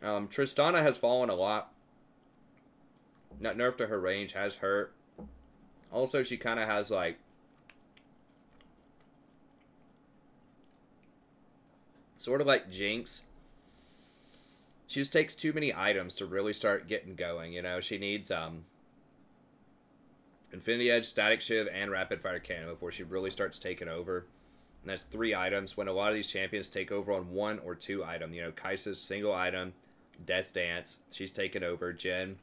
Tristana has fallen a lot. That nerf to her range has hurt. Also, she kind of has, like, sort of like Jinx. she just takes too many items to really start getting going. You know, she needs Infinity Edge, Static Shiv, and Rapid Fire Cannon before she really starts taking over. And that's 3 items, when a lot of these champions take over on 1 or 2 items. You know, Kaisa's single item, Death's Dance, she's taken over. Jhin,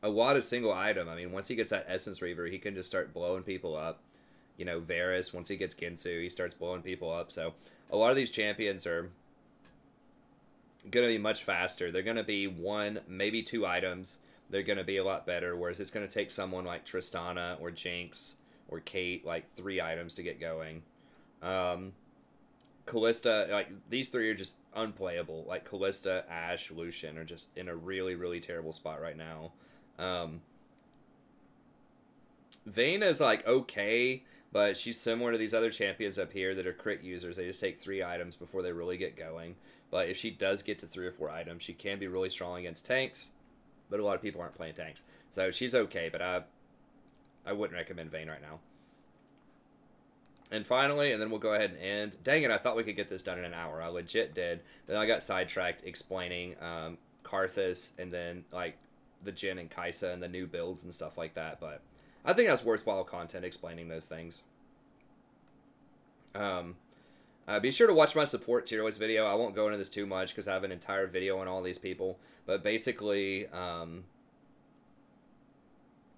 a lot of single item. I mean, once he gets that Essence Reaver, he can just start blowing people up. You know, Varus, once he gets Ginsu, he starts blowing people up. So a lot of these champions are going to be much faster. They're going to be 1, maybe 2 items. They're going to be a lot better, whereas it's going to take someone like Tristana or Jinx or Kate like 3 items to get going. Callista, like, these 3 are just unplayable. Like, Callista, Ashe, Lucian are just in a really, really terrible spot right now. Vayne is, like, okay, but she's similar to these other champions up here that are crit users. They just take 3 items before they really get going. But if she does get to 3 or 4 items, she can be really strong against tanks. But a lot of people aren't playing tanks. So she's okay, but I wouldn't recommend Vayne right now. And finally, and then we'll go ahead and end. Dang it, I thought we could get this done in an hour. I legit did. Then I got sidetracked explaining Karthus and then, like, the Jhin and Kaisa and the new builds and stuff like that. But I think that's worthwhile content explaining those things. Be sure to watch my support tier list video. I won't go into this too much because I have an entire video on all these people. But basically,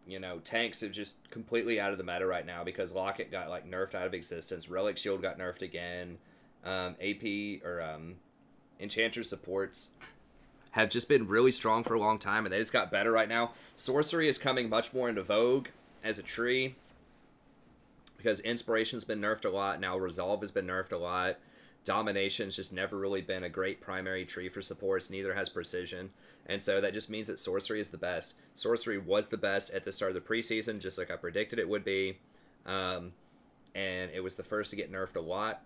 you know, tanks are just completely out of the meta right now because Locket got, like, nerfed out of existence. Relic Shield got nerfed again. AP, or Enchanter supports have just been really strong for a long time, and they just got better right now. Sorcery is coming much more into vogue as a tree because Inspiration's been nerfed a lot. Now Resolve has been nerfed a lot. Domination's just never really been a great primary tree for supports. Neither has Precision. And so that just means that Sorcery is the best. Sorcery was the best at the start of the preseason, just like I predicted it would be. And it was the first to get nerfed a lot.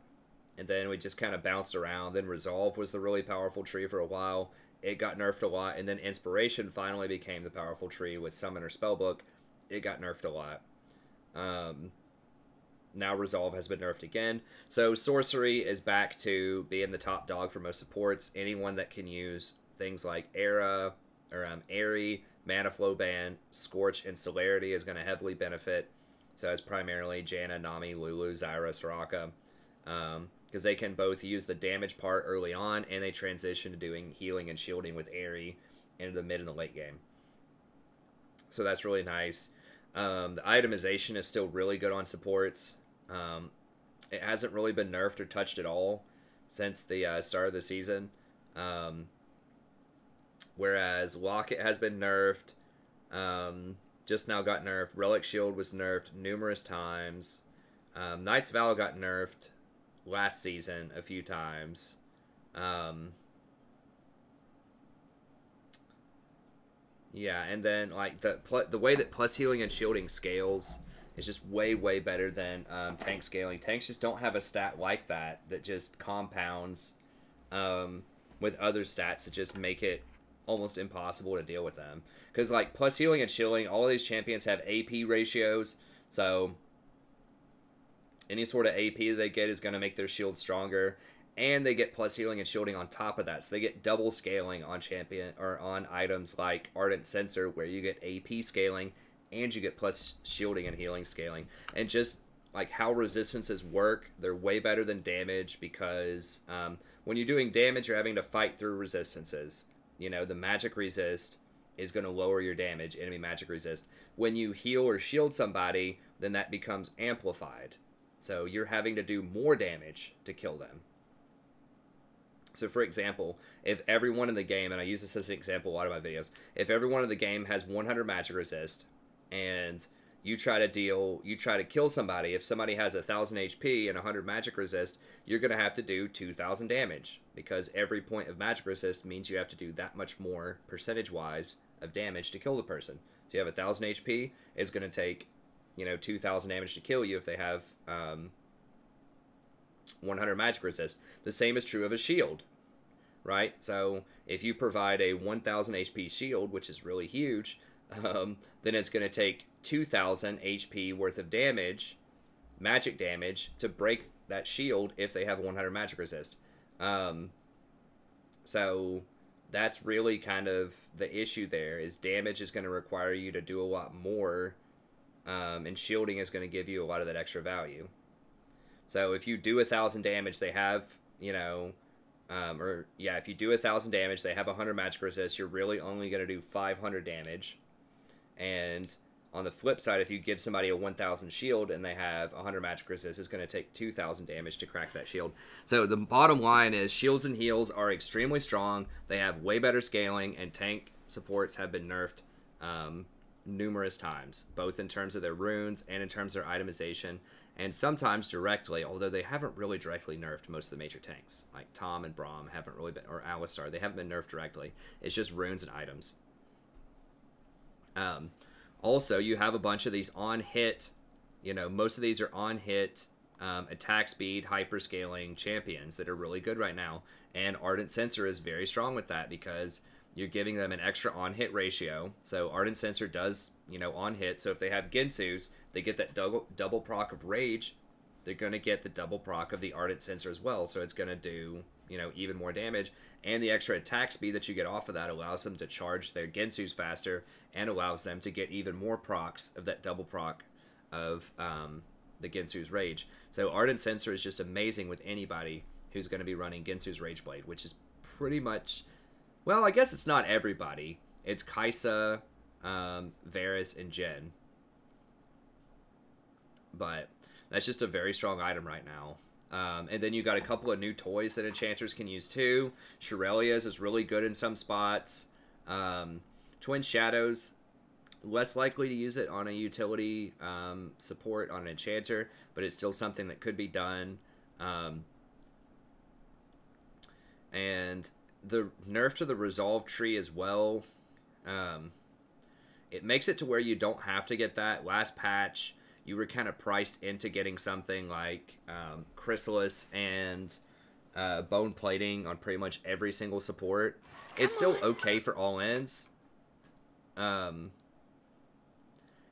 And then we just kind of bounced around. Then Resolve was the really powerful tree for a while. It got nerfed a lot. And then Inspiration finally became the powerful tree with Summoner Spellbook. It got nerfed a lot. Now Resolve has been nerfed again. So Sorcery is back to being the top dog for most supports. Anyone that can use things like Era, or Airy, Mana Flow Ban, Scorch, and Celerity is going to heavily benefit. So it's primarily Janna, Nami, Lulu, Xayah, Soraka. Because they can both use the damage part early on, and they transition to doing healing and shielding with Airy into the mid and the late game. So that's really nice. The itemization is still really good on supports. It hasn't really been nerfed or touched at all since the start of the season. Whereas Locket has been nerfed. Just now got nerfed. Relic Shield was nerfed numerous times. Knight's Vow got nerfed last season a few times. Yeah, and then, like, the way that plus healing and shielding scales is just way, way better than tank scaling. Tanks just don't have a stat like that just compounds with other stats that just make it almost impossible to deal with them. Because, like, plus healing and shielding, all of these champions have AP ratios, so any sort of AP they get is going to make their shield stronger. And they get plus healing and shielding on top of that. So they get double scaling on champion or on items like Ardent Sensor, where you get AP scaling and you get plus shielding and healing scaling. And just like how resistances work, they're way better than damage because when you're doing damage, you're having to fight through resistances. You know, the magic resist is going to lower your damage, enemy magic resist. When you heal or shield somebody, then that becomes amplified. So you're having to do more damage to kill them. So, for example, if everyone in the game, and I use this as an example in a lot of my videos, if everyone in the game has 100 magic resist, and you try to kill somebody, if somebody has 1,000 HP and 100 magic resist, you're going to have to do 2,000 damage, because every point of magic resist means you have to do that much more, percentage-wise, of damage to kill the person. So you have 1,000 HP, it's going to take, 2,000 damage to kill you if they have 100 magic resist. The same is true of a shield, right? So if you provide a 1,000 HP shield, which is really huge, then it's going to take 2,000 HP worth of damage, magic damage, to break that shield if they have 100 magic resist. So that's really kind of the issue there, is damage is going to require you to do a lot more, and shielding is going to give you a lot of that extra value. So if you do 1,000 damage, they have, you know, if you do 1,000 damage, they have 100 magic resist. You're really only going to do 500 damage. And on the flip side, if you give somebody a 1,000 shield and they have 100 magic resist, it's going to take 2,000 damage to crack that shield. So the bottom line is shields and heals are extremely strong. They have way better scaling, and tank supports have been nerfed numerous times, both in terms of their runes and in terms of their itemization, and sometimes directly, although they haven't really directly nerfed most of the major tanks. Like Tom and Braum haven't really been, or Alistar, they haven't been nerfed directly. It's just runes and items. Also, you have a bunch of these on-hit, you know, most of these are on-hit, attack speed, hyper-scaling champions that are really good right now. And Ardent Sensor is very strong with that because you're giving them an extra on-hit ratio. So Ardent Sensor does, you know, on-hit. So if they have Ginsus, they get that double proc of Rage. They're going to get the double proc of the Ardent Sensor as well. So it's going to do, you know, even more damage. And the extra attack speed that you get off of that allows them to charge their Ginsus faster and allows them to get even more procs of that double proc of the Ginsu's Rage. So Ardent Sensor is just amazing with anybody who's going to be running Ginsu's Rage Blade, which is pretty much, well, I guess it's not everybody. It's Kaisa, Varus, and Jhin. But that's just a very strong item right now. And then you got a couple of new toys that enchanters can use too. Shirelia's is really good in some spots. Twin Shadows, less likely to use it on a utility support on an enchanter, but it's still something that could be done. And the nerf to the Resolve tree as well, it makes it to where you don't have to get that. Last patch, you were kind of priced into getting something like Chrysalis and Bone Plating on pretty much every single support. It's still okay for all ends.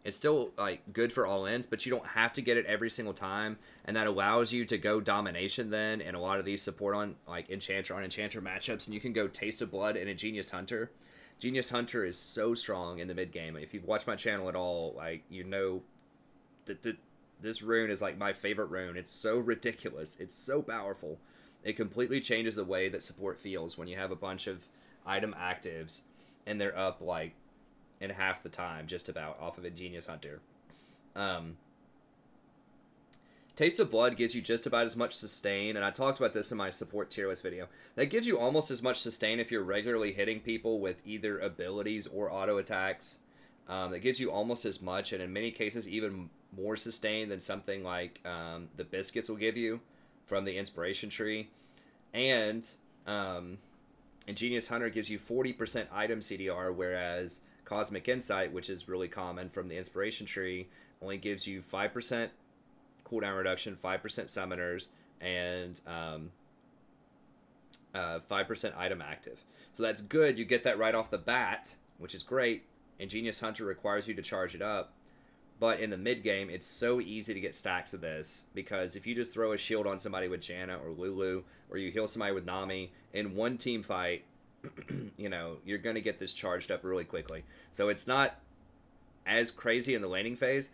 It's still like good for all ends, but you don't have to get it every single time, and that allows you to go Domination then in a lot of these support on like Enchanter matchups, and you can go Taste of Blood and a Genius Hunter. Genius Hunter is so strong in the mid game. If you've watched my channel at all, like, you know that this rune is like my favorite rune. It's so ridiculous. It's so powerful. It completely changes the way that support feels when you have a bunch of item actives and they're up like in half the time just about off of a Genius Hunter. Taste of Blood gives you just about as much sustain, and I talked about this in my support tier list video. That gives you almost as much sustain if you're regularly hitting people with either abilities or auto attacks. That gives you almost as much, and in many cases even more sustain than something like the Biscuits will give you from the Inspiration Tree. And Ingenious Hunter gives you 40% item CDR, whereas Cosmic Insight, which is really common from the Inspiration Tree, only gives you 5% cooldown reduction, 5% summoners, and 5% item active. So that's good. You get that right off the bat, which is great. Ingenious Hunter requires you to charge it up. But in the mid game, it's so easy to get stacks of this, because if you just throw a shield on somebody with Janna or Lulu, or you heal somebody with Nami in one team fight, you know, you're going to get this charged up really quickly. So it's not as crazy in the laning phase,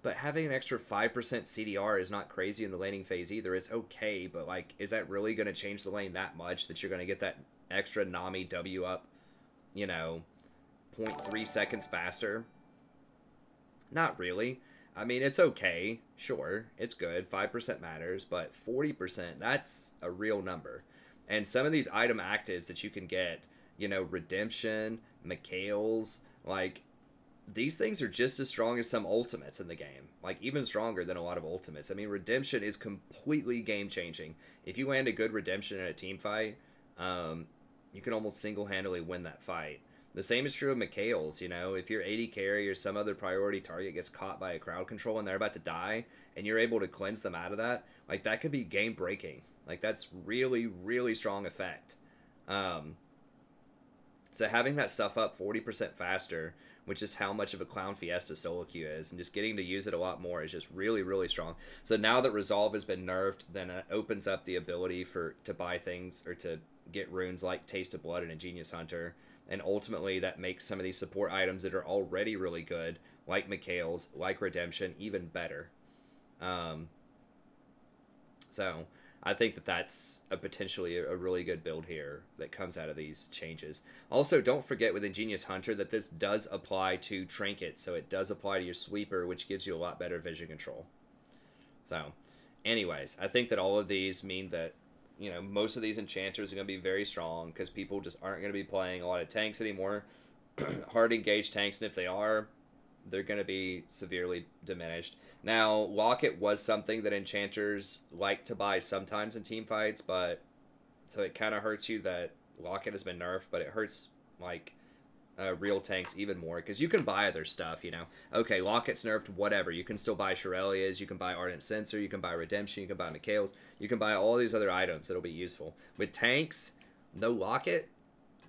but having an extra 5% CDR is not crazy in the laning phase either. It's okay, but like, is that really going to change the lane that much that you're going to get that extra Nami W up, you know, 0.3 seconds faster? Not really. I mean, it's okay. Sure, it's good. 5% matters, but 40%, that's a real number. And some of these item actives that you can get, you know, Redemption, Mikhail's, like, these things are just as strong as some ultimates in the game. Like, even stronger than a lot of ultimates. I mean, Redemption is completely game-changing. If you land a good Redemption in a team fight, you can almost single-handedly win that fight. The same is true of Mikhail's, you know. If your AD carry or some other priority target gets caught by a crowd control and they're about to die, and you're able to cleanse them out of that, like, that could be game-breaking. Like, that's really, really strong effect. So having that stuff up 40% faster, which is how much of a Clown Fiesta solo queue is, and just getting to use it a lot more is just really, really strong. So now that Resolve has been nerfed, then it opens up the ability to buy things, or to get runes like Taste of Blood and Ingenious Hunter. And ultimately, that makes some of these support items that are already really good, like Mikhail's, like Redemption, even better. So I think that that's potentially a really good build here that comes out of these changes. Also, don't forget with Ingenious Hunter that this does apply to Trinkets, so it does apply to your Sweeper, which gives you a lot better vision control. So, anyways, I think that all of these mean that, you know, most of these enchanters are going to be very strong because people just aren't going to be playing a lot of tanks anymore. Hard engaged tanks, and if they are, they're going to be severely diminished. Now, Locket was something that enchanters like to buy sometimes in team fights, but so it kind of hurts you that Locket has been nerfed, but it hurts like real tanks even more because you can buy other stuff, you know. Okay, Locket's nerfed, whatever. You can still buy Shirelias, you can buy Ardent Sensor, you can buy Redemption, you can buy Mikhail's, you can buy all these other items that'll be useful. With tanks, no Locket,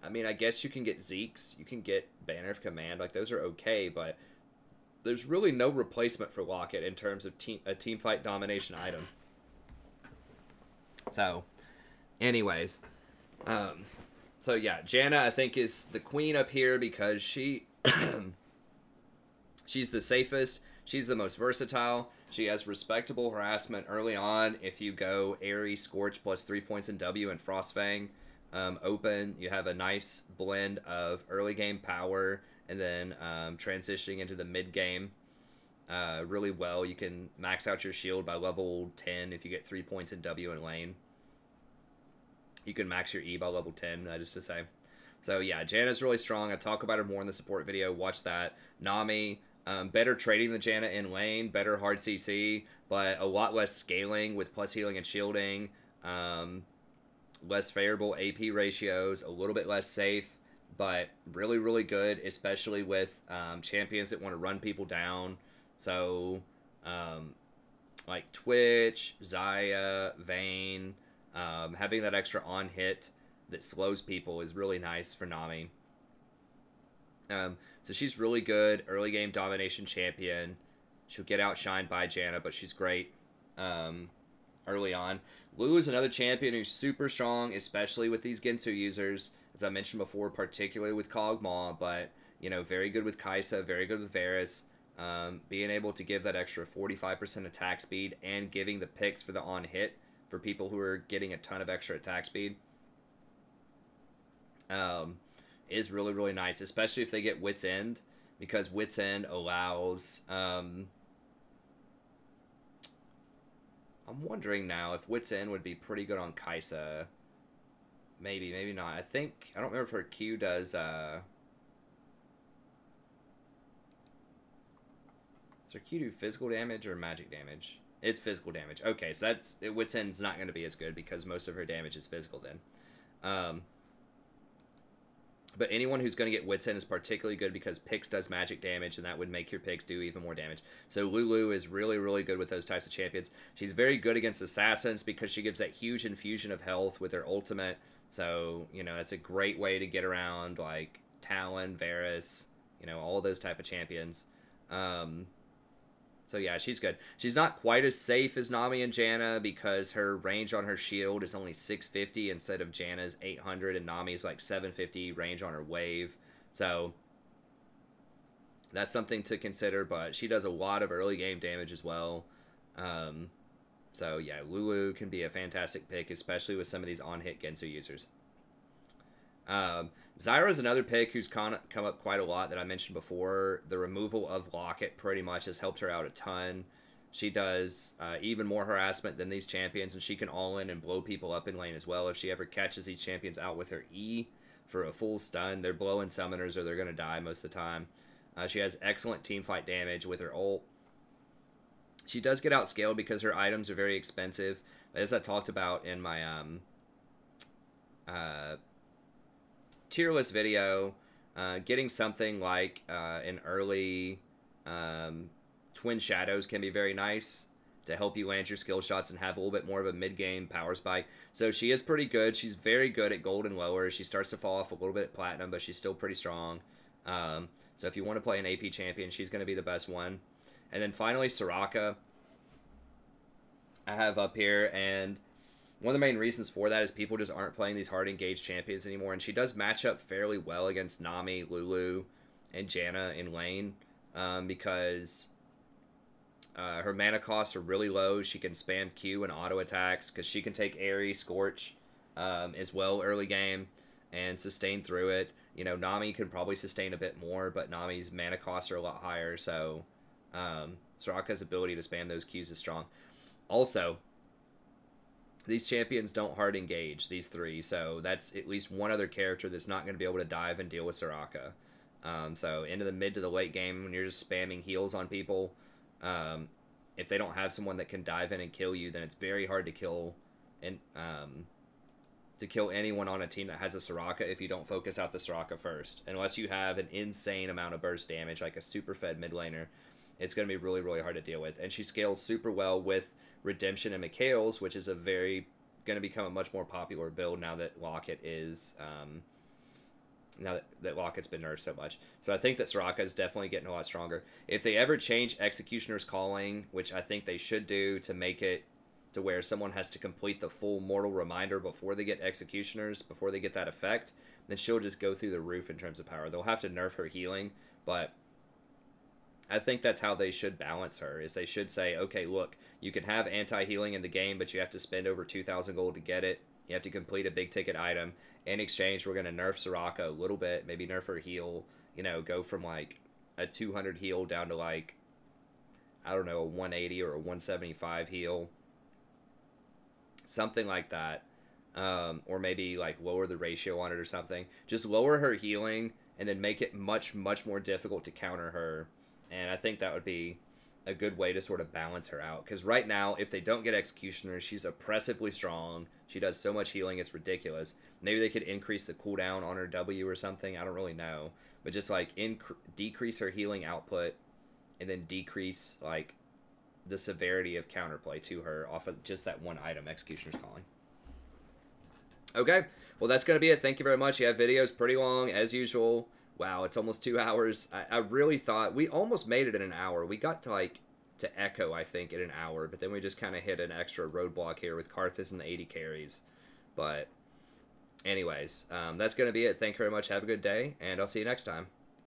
I mean, I guess you can get Zeke's, you can get Banner of Command, like those are okay, but there's really no replacement for Locket in terms of a team fight domination item. So, anyways, so yeah, Xayah I think is the queen up here because she's the safest. She's the most versatile. She has respectable harassment early on. If you go Airy, Scorch plus 3 points in W and Frostfang open, you have a nice blend of early game power and then transitioning into the mid game really well. You can max out your shield by level 10 if you get 3 points in W in lane. You can max your E by level 10, just to say. So yeah, Xayah's really strong. I talk about her more in the support video. Watch that. Nami, better trading than Xayah in lane, better hard CC, but a lot less scaling with plus healing and shielding. Less favorable AP ratios, a little bit less safe, but really, really good, especially with champions that want to run people down. So, like Twitch, Xayah, Vayne, having that extra on hit that slows people is really nice for Nami. So she's really good, early game domination champion. She'll get outshined by Xayah, but she's great early on. Lulu is another champion who's super strong, especially with these Gensu users. As I mentioned before, particularly with Kog'Maw, but, you know, very good with Kaisa, very good with Varus. Being able to give that extra 45% attack speed and giving the picks for the on-hit for people who are getting a ton of extra attack speed is really, really nice, especially if they get Wit's End, because Wit's End allows... I'm wondering now if Wit's End would be pretty good on Kaisa. Maybe, maybe not. I don't remember if her Q does, does her Q do physical damage or magic damage? It's physical damage. Okay, so Wit's End's not going to be as good because most of her damage is physical then. But anyone who's going to get Wit's End is particularly good because Pix does magic damage, and that would make your Pix do even more damage. So Lulu is really, really good with those types of champions. She's very good against Assassins because she gives that huge infusion of health with her ultimate. So, you know, that's a great way to get around, like, Talon, Varus, you know, all those type of champions. So, yeah, she's good. She's not quite as safe as Nami and Xayah because her range on her shield is only 650 instead of Janna's 800, and Nami's like 750 range on her wave. So, that's something to consider, but she does a lot of early game damage as well. So, yeah, Lulu can be a fantastic pick, especially with some of these on-hit Gensu users. Zyra is another pick who's come up quite a lot that I mentioned before. The removal of Locket pretty much has helped her out a ton. She does even more harassment than these champions, and she can all-in and blow people up in lane as well. If she ever catches these champions out with her E for a full stun, they're blowing summoners or they're going to die most of the time. She has excellent teamfight damage with her ult. She does get outscaled because her items are very expensive. But as I talked about in my tier list video, getting something like an early Twin Shadows can be very nice to help you land your skill shots and have a little bit more of a mid-game power spike. So she is pretty good. She's very good at gold and lower. She starts to fall off a little bit at platinum, but she's still pretty strong. So if you want to play an AP champion, she's going to be the best one. And then finally, Soraka I have up here, and one of the main reasons for that is people just aren't playing these hard engaged champions anymore, and she does match up fairly well against Nami, Lulu, and Janna in lane, because her mana costs are really low. She can spam Q and auto attacks because she can take Airy, Scorch as well early game and sustain through it. You know, Nami could probably sustain a bit more, but Nami's mana costs are a lot higher, so Soraka's ability to spam those Qs is strong. Also, these champions don't hard engage, these three, so that's at least one other character that's not going to be able to dive and deal with Soraka. So into the mid to the late game, when you're just spamming heals on people, if they don't have someone that can dive in and kill you, then it's very hard to kill anyone on a team that has a Soraka if you don't focus out the Soraka first. Unless you have an insane amount of burst damage, like a super fed mid laner, it's going to be really, really hard to deal with. And she scales super well with Redemption and Mikhail's, which is going to become a much more popular build now that Locket is... now that Locket's been nerfed so much. So I think that Soraka is definitely getting a lot stronger. If they ever change Executioner's Calling, which I think they should do to make it to where someone has to complete the full Mortal Reminder before they get Executioners, before they get that effect, then she'll just go through the roof in terms of power. They'll have to nerf her healing, but I think that's how they should balance her, is they should say, okay, look, you can have anti-healing in the game, but you have to spend over 2,000 gold to get it. You have to complete a big ticket item. In exchange, we're going to nerf Soraka a little bit, maybe nerf her heal, you know, go from like a 200 heal down to like, I don't know, a 180 or a 175 heal. Something like that. Or maybe like lower the ratio on it or something. Just lower her healing and then make it much, much more difficult to counter her. And I think that would be a good way to sort of balance her out. Because right now, if they don't get Executioner, she's oppressively strong. She does so much healing, it's ridiculous. Maybe they could increase the cooldown on her W or something. I don't really know. But just like decrease her healing output and then decrease like the severity of counterplay to her off of just that one item, Executioner's Calling. Okay, well that's going to be it. Thank you very much. Yeah, video's pretty long as usual. Wow, it's almost 2 hours. I really thought we almost made it in an hour. We got to like to Ekko, I think, in an hour, but then we just kind of hit an extra roadblock here with Karthus and the 80 carries. But anyways, that's going to be it. Thank you very much. Have a good day, and I'll see you next time.